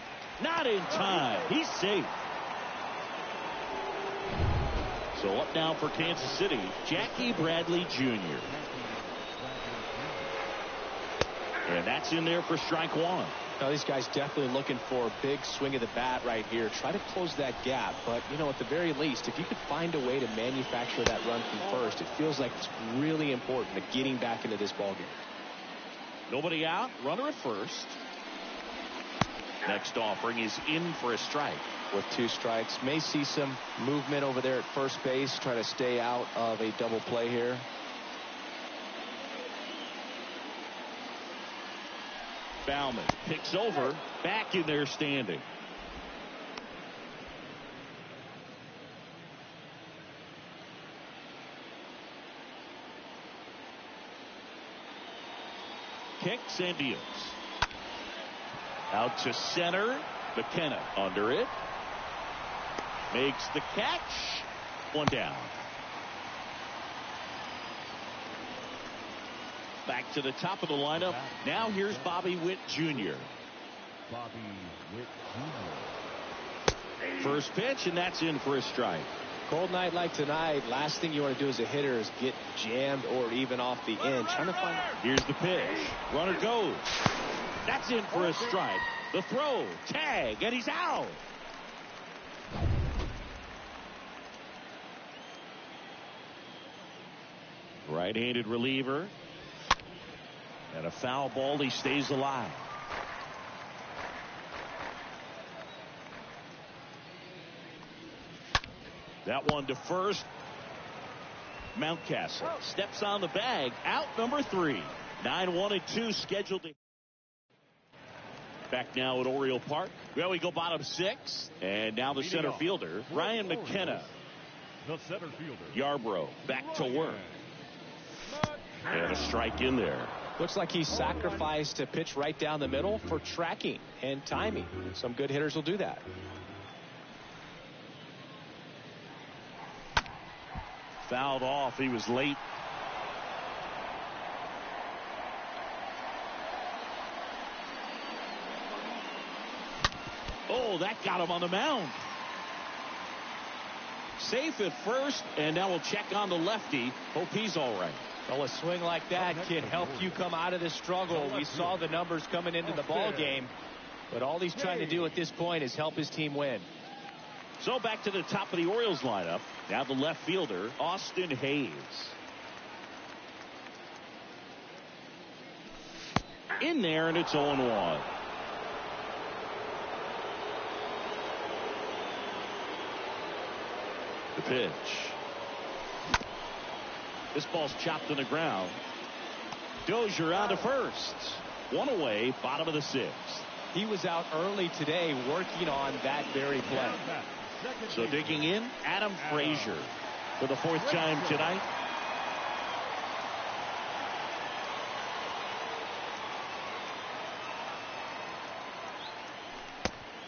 Not in time. He's safe. So up now for Kansas City, Jackie Bradley Jr. And that's in there for strike 1. Now, these guys definitely looking for a big swing of the bat right here. Try to close that gap. But, you know, at the very least, if you could find a way to manufacture that run from first, it feels like it's really important to getting back into this ballgame. Nobody out. Runner at first. Next offering is in for a strike. With 2 strikes. May see some movement over there at first base. Try to stay out of a double play here. Baumann picks over, back in there standing. Kicks and deals. Out to center. McKenna under it. Makes the catch. 1 down. Back to the top of the lineup. Now here's Bobby Witt Jr. First pitch, and that's in for a strike. Cold night like tonight, last thing you want to do as a hitter is get jammed or even off the end. Trying to find. Here's the pitch. Runner goes. That's in for a strike. The throw, tag, and he's out. Right-handed reliever. And a foul ball. He stays alive. That one to first. Mountcastle steps on the bag. Out number 3. 9-1-2 scheduled to. Back now at Oriole Park. Well, we go bottom 6. And now the center fielder, Ryan McKenna. The center fielder, Yarbrough back to work. And a strike in there. Looks like he sacrificed a pitch right down the middle for tracking and timing. Some good hitters will do that. Fouled off. He was late. Oh, that got him on the mound. Safe at first, and now we'll check on the lefty. Hope he's all right. Well, a swing like that can help you come out of this struggle. We saw the numbers coming into the ball game, but all he's trying to do at this point is help his team win. So back to the top of the Orioles lineup. Now the left fielder, Austin Hayes. In there, and it's 0-1. The pitch. This ball's chopped in the ground. Dozier out to first. One away, bottom of the sixth. He was out early today working on that very play. So digging in, Adam Frazier for the fourth time tonight.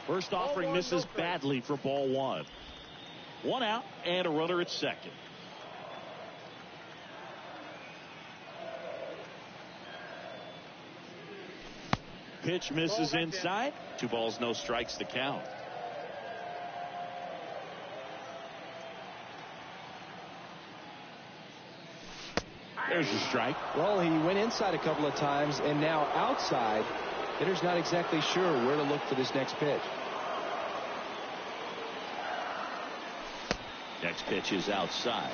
First offering misses badly for ball one. One out and a runner at second. Pitch misses inside. 2 balls, no strikes to count. There's a strike. Well, he went inside a couple of times, and now outside. Hitter's not exactly sure where to look for this next pitch. Next pitch is outside.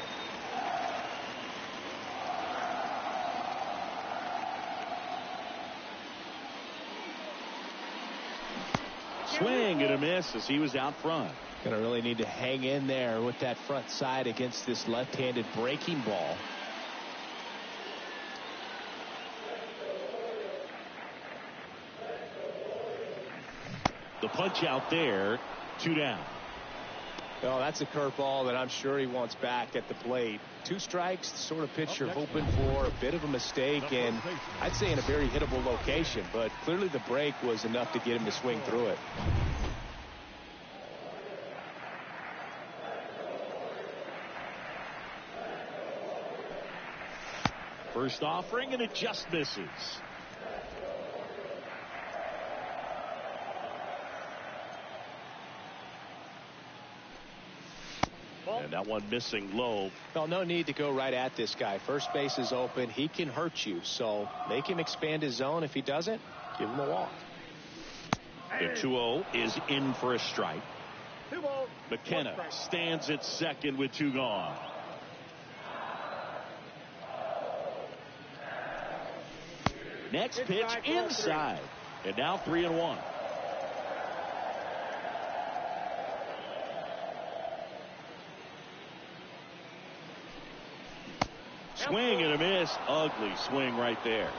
Swing and a miss as he was out front. Gonna really need to hang in there with that front side against this left-handed breaking ball. The punch out there, 2 down. Well, that's a curveball that I'm sure he wants back at the plate. 2 strikes, the sort of pitch you're hoping for. A bit of a mistake, and I'd say in a very hittable location, but clearly the break was enough to get him to swing through it. First offering, and it just misses. And that one missing low. Well, no need to go right at this guy. First base is open. He can hurt you, so make him expand his zone. If he doesn't, give him a walk. The 2-0 is in for a strike. McKenna stands at second with 2 gone. Next pitch inside, and now 3-1. Swing and a miss. Ugly swing right there.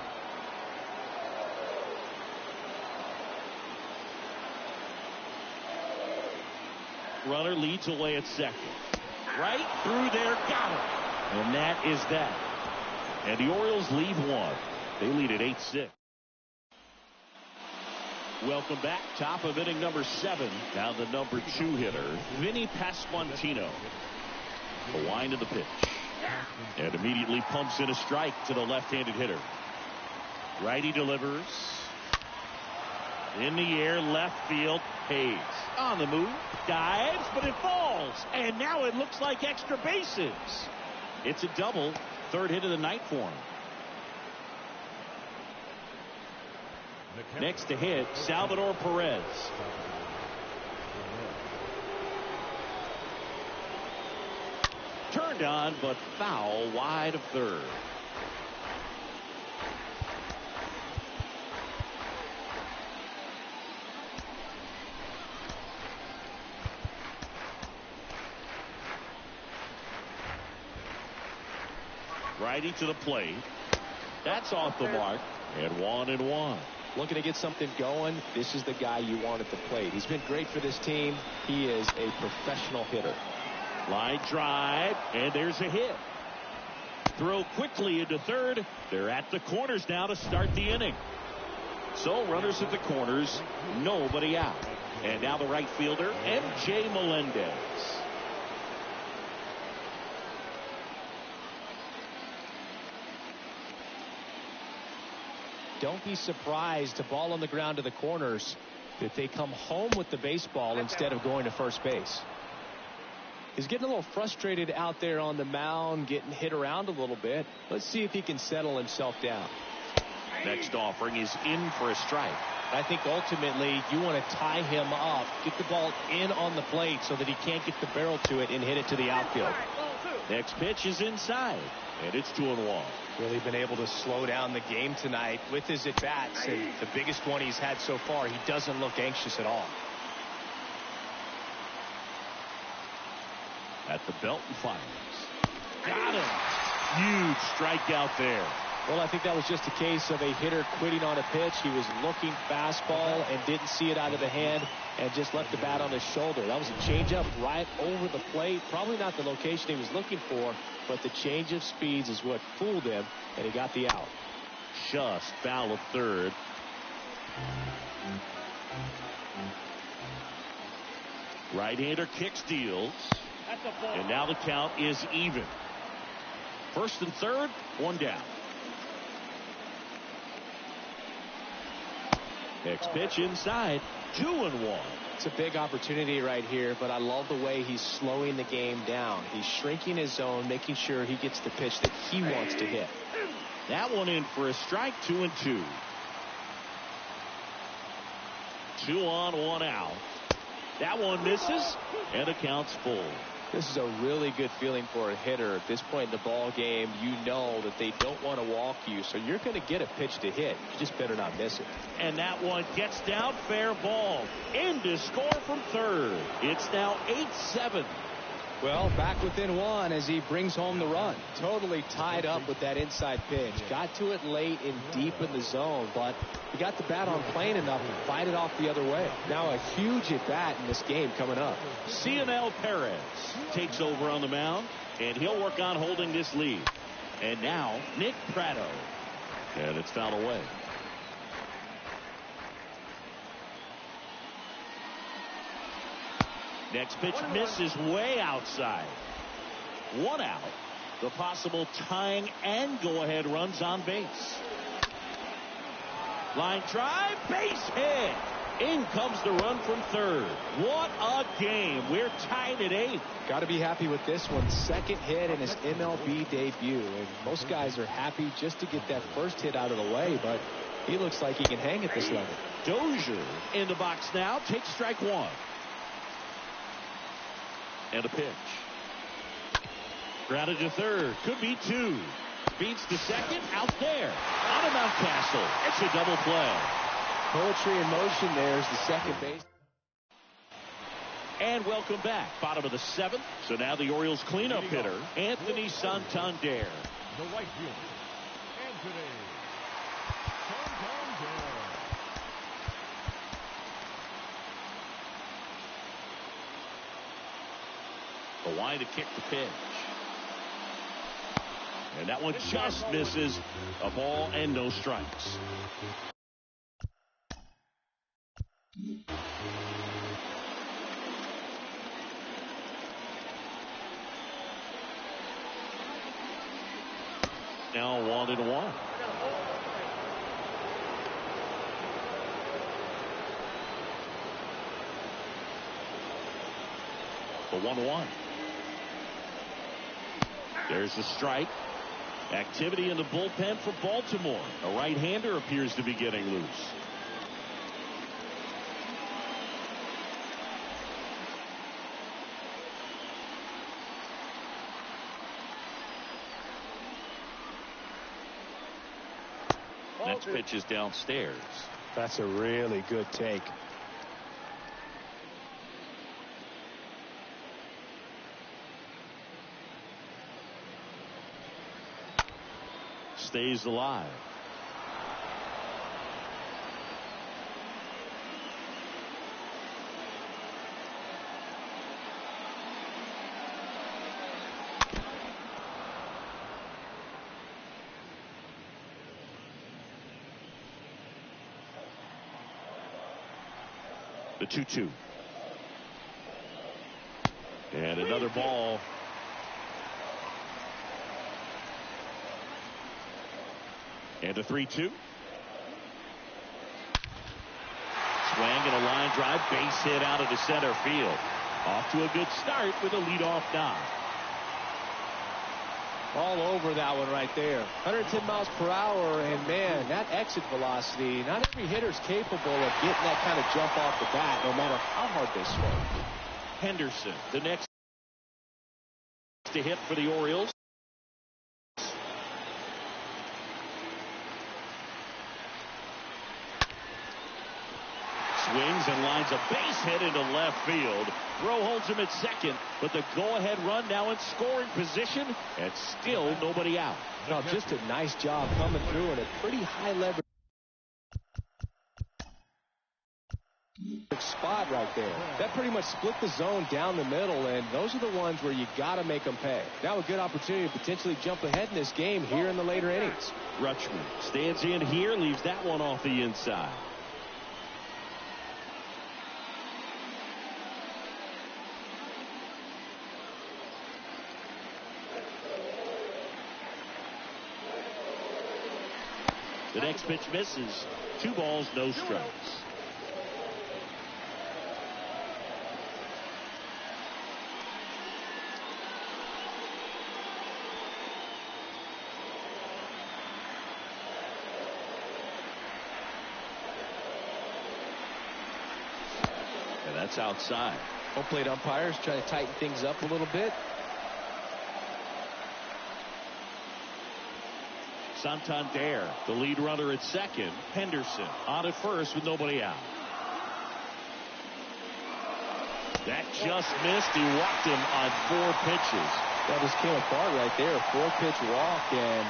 Runner leads away at second. Right through there, got him. And that is that. And the Orioles lead 1. They lead at 8-6. Welcome back. Top of inning number 7. Now the number 2 hitter, Vinny Pasquantino. The wind of the pitch. And immediately pumps in a strike to the left-handed hitter. Righty delivers. In the air, left field. Hayes on the move. Dives, but it falls. And now it looks like extra bases. It's a double. 3rd hit of the night for him. Next to hit, Salvador Perez. Turned on, but foul wide of third. Righty to the plate. That's off the mark. And 1-1. Looking to get something going. This is the guy you want at the plate. He's been great for this team. He is a professional hitter. Line drive, and there's a hit. throw quickly into third. They're at the corners now to start the inning. So runners at the corners, nobody out. And now the right fielder, M.J. Melendez. Don't be surprised, a ball on the ground to the corners, that they come home with the baseball instead of going to first base. He's getting a little frustrated out there on the mound, getting hit around a little bit. Let's see if he can settle himself down. Next offering is in for a strike. I think ultimately you want to tie him up, get the ball in on the plate so that he can't get the barrel to it and hit it to the outfield. Next pitch is inside, and it's 2-1. Really been able to slow down the game tonight with his at-bats, and the biggest one he's had so far. He doesn't look anxious at all. At the belt and fires. Got him. Huge strikeout there. Well, I think that was just a case of a hitter quitting on a pitch. He was looking fastball and didn't see it out of the hand and just left the bat on his shoulder. That was a changeup right over the plate. Probably not the location he was looking for, but the change of speeds is what fooled him, and he got the out. Just foul of third. Right-hander kicks, deals. And now the count is even. First and third, one down. Next pitch inside, 2-1. It's a big opportunity right here, but I love the way he's slowing the game down. He's shrinking his zone, making sure he gets the pitch that he wants to hit. That one in for a strike, 2-2. 2 on, 1 out. That one misses, and the count's full. This is a really good feeling for a hitter. At this point in the ball game, you know that they don't want to walk you, so you're going to get a pitch to hit. You just better not miss it. And that one gets down, fair ball. In to score from third. It's now 8-7. Well, back within one as he brings home the run. Totally tied up with that inside pitch. Got to it late and deep in the zone, but he got the bat on plane enough to fight it off the other way. Now a huge at-bat in this game coming up. Cionel Perez takes over on the mound, and he'll work on holding this lead. And now Nick Pratto. And it's fouled away. Next pitch misses way outside. 1 out. The possible tying and go-ahead runs on base. Line drive, base hit. In comes the run from third. What a game. We're tied at 8. Got to be happy with this one. Second hit in his MLB debut. And most guys are happy just to get that first hit out of the way, but he looks like he can hang at this level. Dozier in the box now. Takes strike 1. And a pitch. Grounded to third. Could be 2. Beats to second. Out there. On to Mountcastle. It's a double play. Poetry in motion there is the second base. And welcome back. Bottom of the 7th. So now the Orioles cleanup hitter, Anthony Santander. The right fielder, Anthony Santander. The line to kick the pitch. And that one just misses. A ball and no strikes. Now 1-1. The 1-1. There's the strike. Activity in the bullpen for Baltimore. A right-hander appears to be getting loose. Next pitch is downstairs. That's a really good take. Stays alive. The 2-2. And another ball. And a 3-2. Swing and a line drive. Base hit out of the center field. Off to a good start with a leadoff knock. All over that one right there. 110 miles per hour, and man, that exit velocity, not every hitter's capable of getting that kind of jump off the bat, no matter how hard they swing. Henderson, the next to hit for the Orioles. Swings and lines a base hit into left field. Throw holds him at second, but the go-ahead run now in scoring position, and still nobody out. Well, just a nice job coming through in a pretty high leverage spot right there. That pretty much split the zone down the middle, and those are the ones where you got to make them pay. Now a good opportunity to potentially jump ahead in this game here in the later innings. Rutschman stands in here, leaves that one off the inside. The next pitch misses. 2 balls, no strikes. And that's outside. Home plate umpires trying to tighten things up a little bit. Santander, the lead runner at second. Henderson on at first with nobody out. That just missed. He walked him on 4 pitches. That just came apart right there. 4-pitch walk, and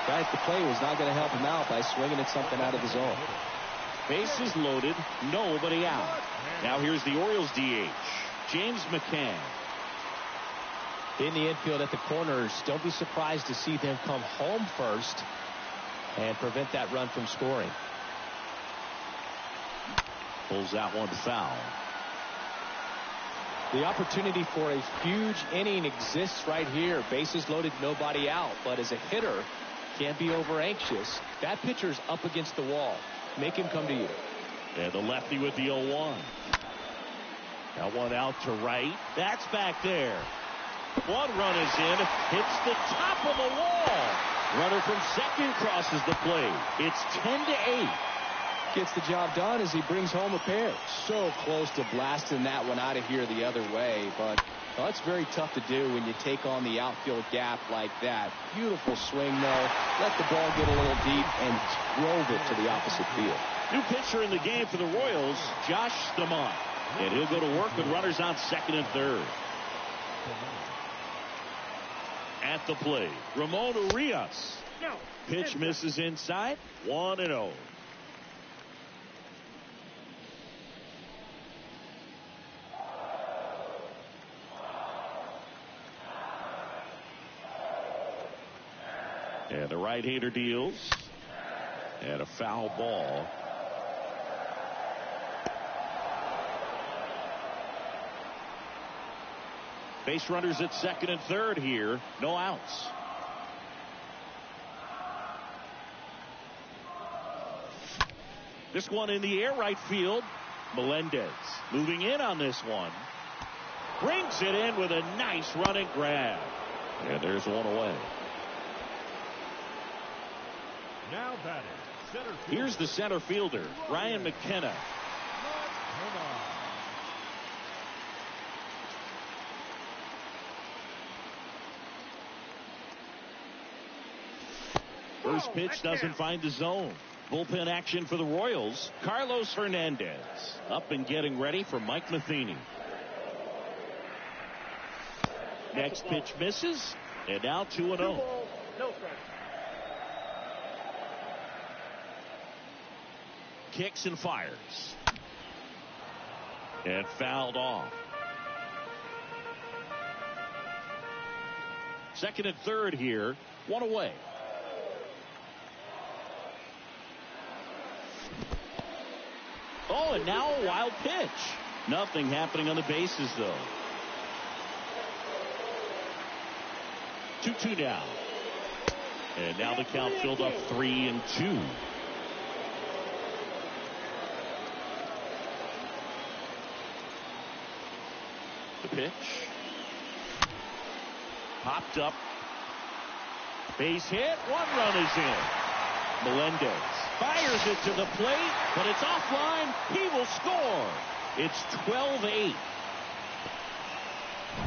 guy at the plate was not going to help him out by swinging at something out of the zone. Bases loaded, nobody out. Now here's the Orioles DH, James McCann. In the infield at the corners, don't be surprised to see them come home first and prevent that run from scoring. Pulls that one foul. The opportunity for a huge inning exists right here. Bases loaded, nobody out. But as a hitter, can't be over anxious. That pitcher's up against the wall. Make him come to you. And the lefty with the 0-1. That one out to right. That's back there. One run is in. Hits the top of the wall. Runner from second crosses the plate. It's 10-8. Gets the job done as he brings home a pair. So close to blasting that one out of here the other way, but well, it's very tough to do when you take on the outfield gap like that. Beautiful swing, though. Let the ball get a little deep and drove it to the opposite field. New pitcher in the game for the Royals, Josh Stamont. And he'll go to work with runners on second and third. At the plate, Ramon Urias. Pitch misses inside. 1-0. And the right-hander deals. And a foul ball. Base runners at second and third here. No outs. This one in the air, right field. Melendez moving in on this one. Brings it in with a nice running grab. And there's one away. Now batting, center field. Here's the center fielder, Ryan McKenna. First pitch doesn't find the zone. Bullpen action for the Royals. Carlos Hernandez up and getting ready for Mike Matheny. Next pitch misses, and now 2-0. Kicks and fires. And fouled off. Second and third here. One away. Oh, and now a wild pitch. Nothing happening on the bases, though. 2-2 now. And now the count filled up 3-2. The pitch. Popped up. Base hit. One run is in. Melendez fires it to the plate, but it's offline. He will score. It's 12-8.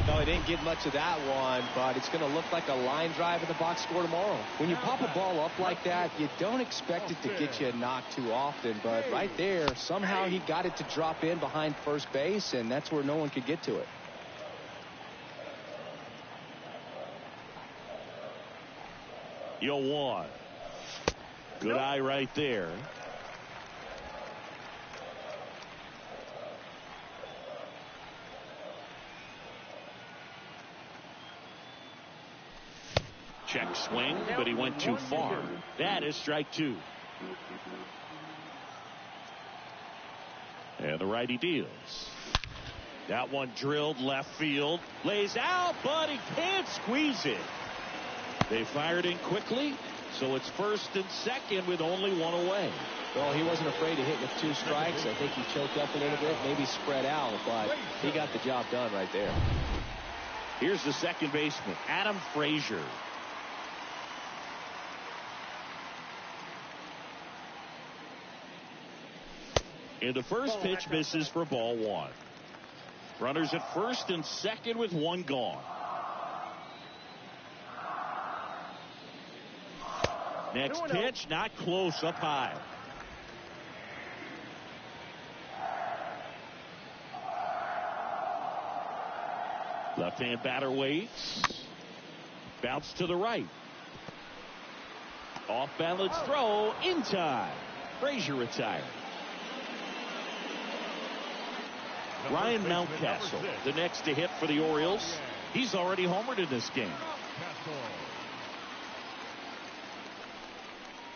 No, he didn't get much of that one, but it's going to look like a line drive in the box score tomorrow. When you pop a ball up like that, you don't expect it to get you a knock too often, but right there, somehow he got it to drop in behind first base, and that's where no one could get to it. Yo, one. Good eye right there. Check swing, but he went too far. That is strike two. And the righty deals. That one drilled left field. Lays out, but he can't squeeze it. They fired in quickly, so it's first and second with only one away. Well, he wasn't afraid to hit with two strikes. I think he choked up a little bit, maybe spread out, but he got the job done right there. Here's the second baseman, Adam Frazier. And the first pitch misses for ball one. Runners at first and second with one gone. Next pitch, not close, up high. Left-hand batter waits. Bounce to the right. Off balance throw in time. Frazier retired. Ryan Mountcastle, the next to hit for the Orioles. He's already homered in this game.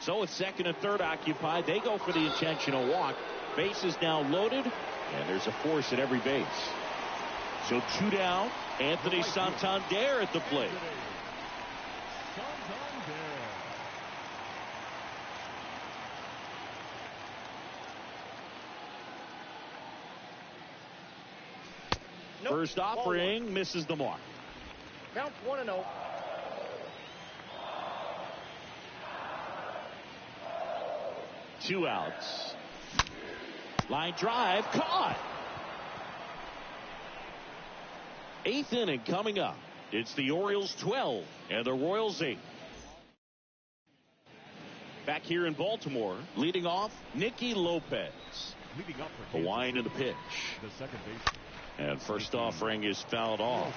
So it's second and third occupied. They go for the intentional walk. Base is now loaded, and there's a force at every base. So two down. Anthony Santander at the plate. First offering misses the mark. Count 1-0. Two outs. Line drive caught. Eighth inning coming up. It's the Orioles 12 and the Royals 8. Back here in Baltimore, leading off, Nicky Lopez. Leading up for The wind and the pitch. the second baseman. And first offering is fouled off.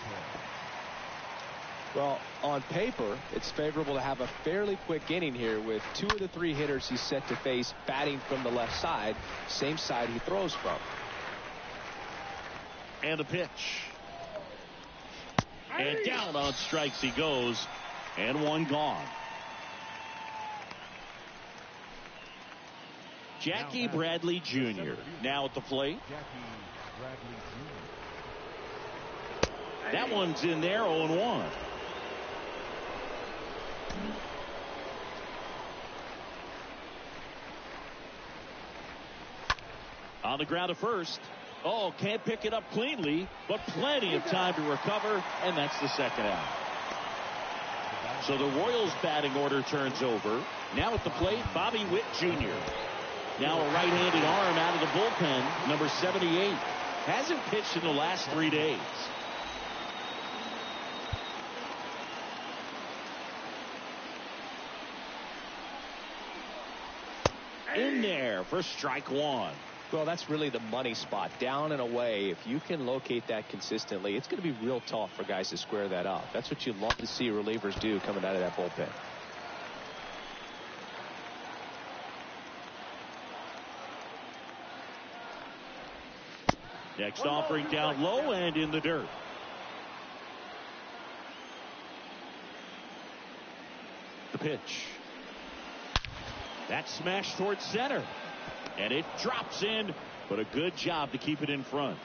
Well, on paper, it's favorable to have a fairly quick inning here with two of the three hitters he's set to face batting from the left side, same side he throws from. And the pitch. And down on strikes he goes, and one gone. Jackie Bradley Jr. now at the plate. Jackie Bradley Jr. That one's in there, 0-1. On the ground at first. Oh, can't pick it up cleanly, but plenty of time to recover, and that's the second out. So the Royals batting order turns over. Now at the plate, Bobby Witt Jr. Now a right-handed arm out of the bullpen, number 78. Hasn't pitched in the last 3 days. In there for strike one. Well, that's really the money spot, down and away. If you can locate that consistently, it's going to be real tough for guys to square that up. That's what you love to see relievers do coming out of that bullpen. Next offering down low and in the dirt. The pitch. That smash towards center. And it drops in, but a good job to keep it in front.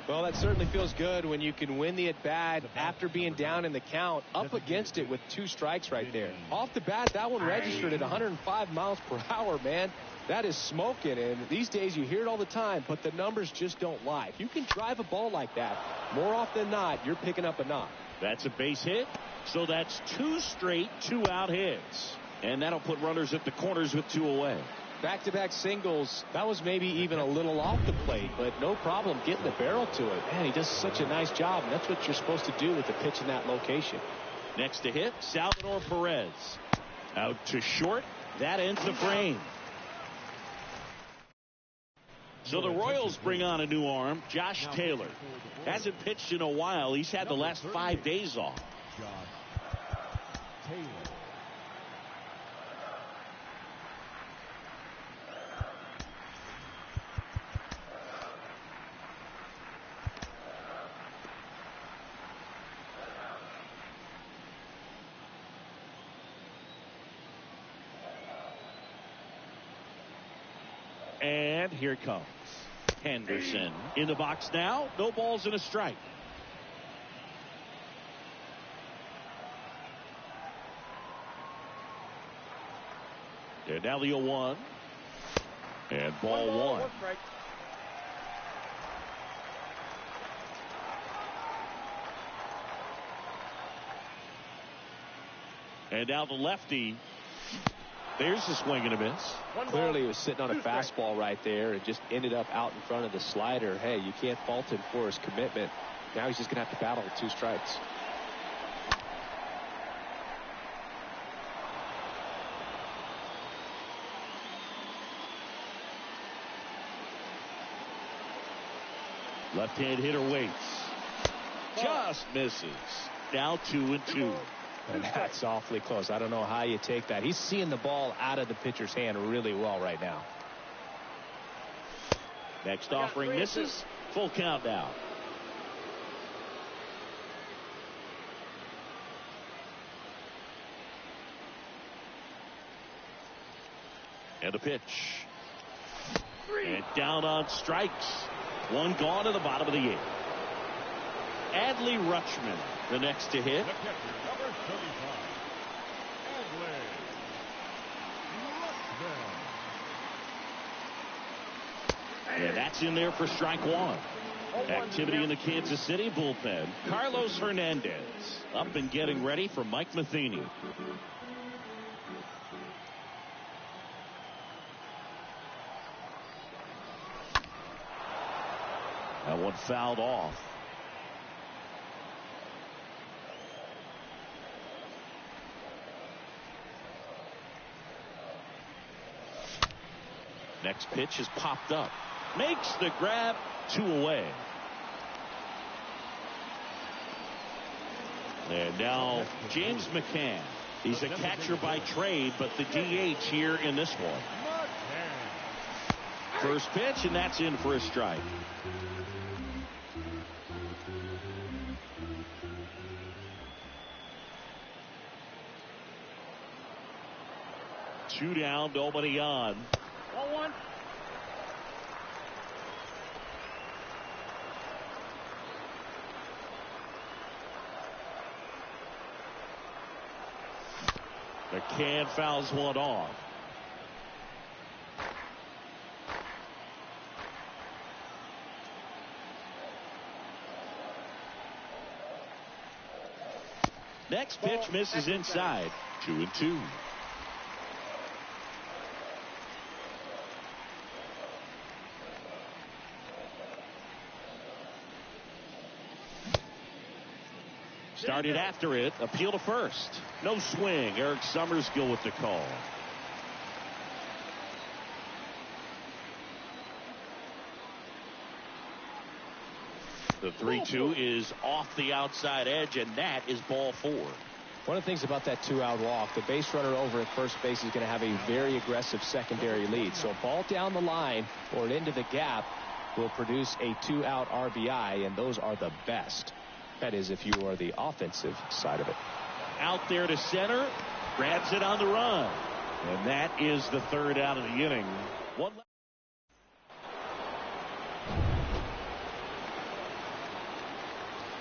Well, that certainly feels good when you can win the at-bat after being down in the count, up against it with 2 strikes right there. Off the bat, that one registered at 105 miles per hour, man. That is smoking, and these days you hear it all the time, but the numbers just don't lie. If you can drive a ball like that, more often than not, you're picking up a knock. That's a base hit, so that's 2 straight 2-out hits. And that'll put runners at the corners with 2 away. Back-to-back singles. That was maybe even a little off the plate, but no problem getting the barrel to it. Man, he does such a nice job, and that's what you're supposed to do with the pitch in that location. Next to hit, Salvador Perez. Out to short. That ends the frame. So the Royals bring on a new arm, Josh Taylor. Hasn't pitched in a while. He's had the last 5 days off. Josh Taylor. And here it comes. Henderson in the box now. No balls and a strike. And now the 0-1. And ball 1. And now the lefty. There's a swing and a miss. Clearly he was sitting on a fastball right there and just ended up out in front of the slider. Hey, you can't fault him for his commitment. Now he's just going to have to battle with 2 strikes. Left-hand hitter waits. Just misses. Now 2-2. And that's awfully close. I don't know how you take that. He's seeing the ball out of the pitcher's hand really well right now. Next offering misses. Full count now. And the pitch. And down on strikes. 1 gone in the bottom of the 8th. Adley Rutschman, the next to hit. The catcher, number 35. Adley Rutschman. And that's in there for strike 1. Activity in the Kansas City bullpen. Carlos Hernandez up and getting ready for Mike Matheny. That one fouled off. Next pitch is popped up. Makes the grab. 2 away. And now James McCann. He's a catcher by trade, but the DH here in this one. First pitch, and that's in for a strike. Two down, nobody on. 1-1. McCann fouls one off. Next pitch misses inside. 2-2. Started after it. Appeal to first. No swing. Eric Summerskill with the call. The 3-2 is off the outside edge, and that is ball 4. One of the things about that 2-out walk, the base runner over at first base is going to have a very aggressive secondary lead. So a ball down the line or into the gap will produce a 2-out RBI, and those are the best. That is, if you are the offensive side of it. Out there to center. Grabs it on the run. And that is the third out of the inning. One left.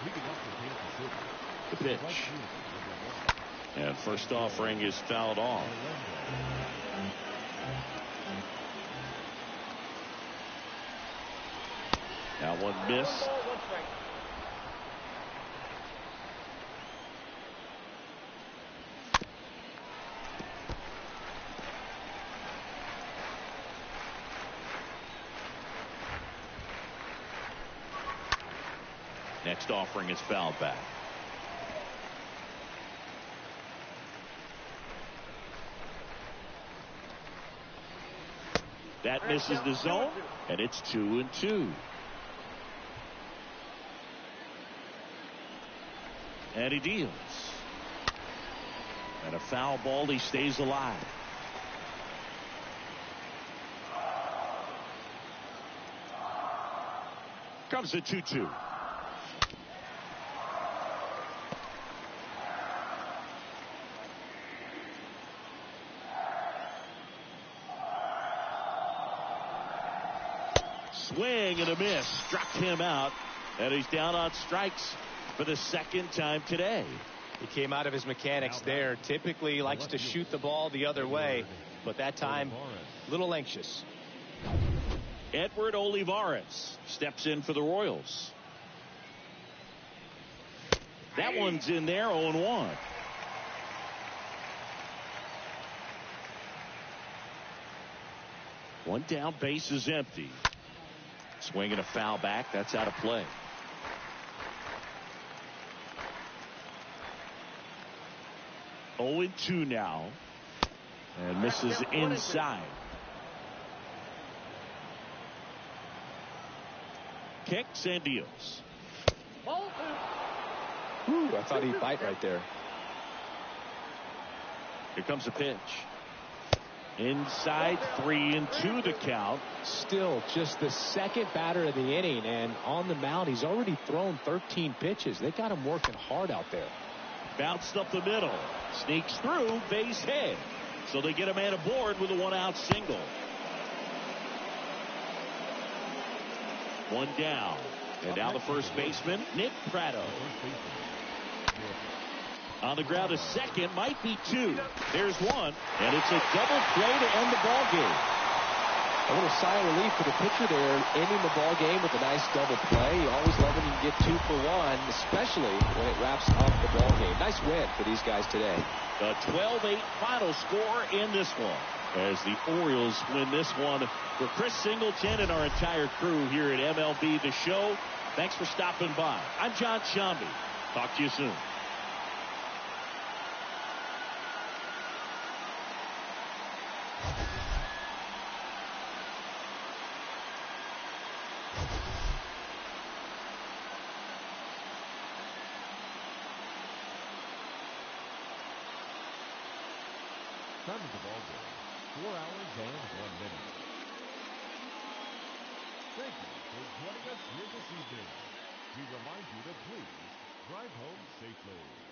Leading up for Kansas City. The pitch. And first offering is fouled off. That one missed. Next offering is fouled back. That misses the zone, and it's 2-2. And he deals. And a foul ball, he stays alive. Comes a 2-2. Swing and a miss. Struck him out. And he's down on strikes for the second time today. He came out of his mechanics there. Typically he likes to shoot the ball the other way, but that time a little anxious. Edward Olivares steps in for the Royals. That one's in there, 0-1. One down, base is empty. Swing and a foul back. That's out of play. Oh, 2 now. And misses inside. Kicks and deals. Ooh, I thought he'd bite right there. Here comes a pitch. Inside, 3-2 the count. Still just the second batter of the inning, and on the mound he's already thrown 13 pitches. They got him working hard out there. Bounced up the middle. Sneaks through, base hit. So they get a man aboard with a 1-out single. One down. And now the first baseman, Nick Pratto. On the ground, a second, might be 2. There's one, and it's a double play to end the ball game. A little sigh of relief for the pitcher there, ending the ball game with a nice double play. You always love when you can get 2 for 1, especially when it wraps up the ball game. Nice win for these guys today. The 12-8 final score in this one, as the Orioles win this one. For Chris Singleton and our entire crew here at MLB The Show, thanks for stopping by. I'm John Shambi. Talk to you soon. Time of the ball game, 4 hours and 1 minute. Thank you for joining us here this evening. We remind you to please drive home safely.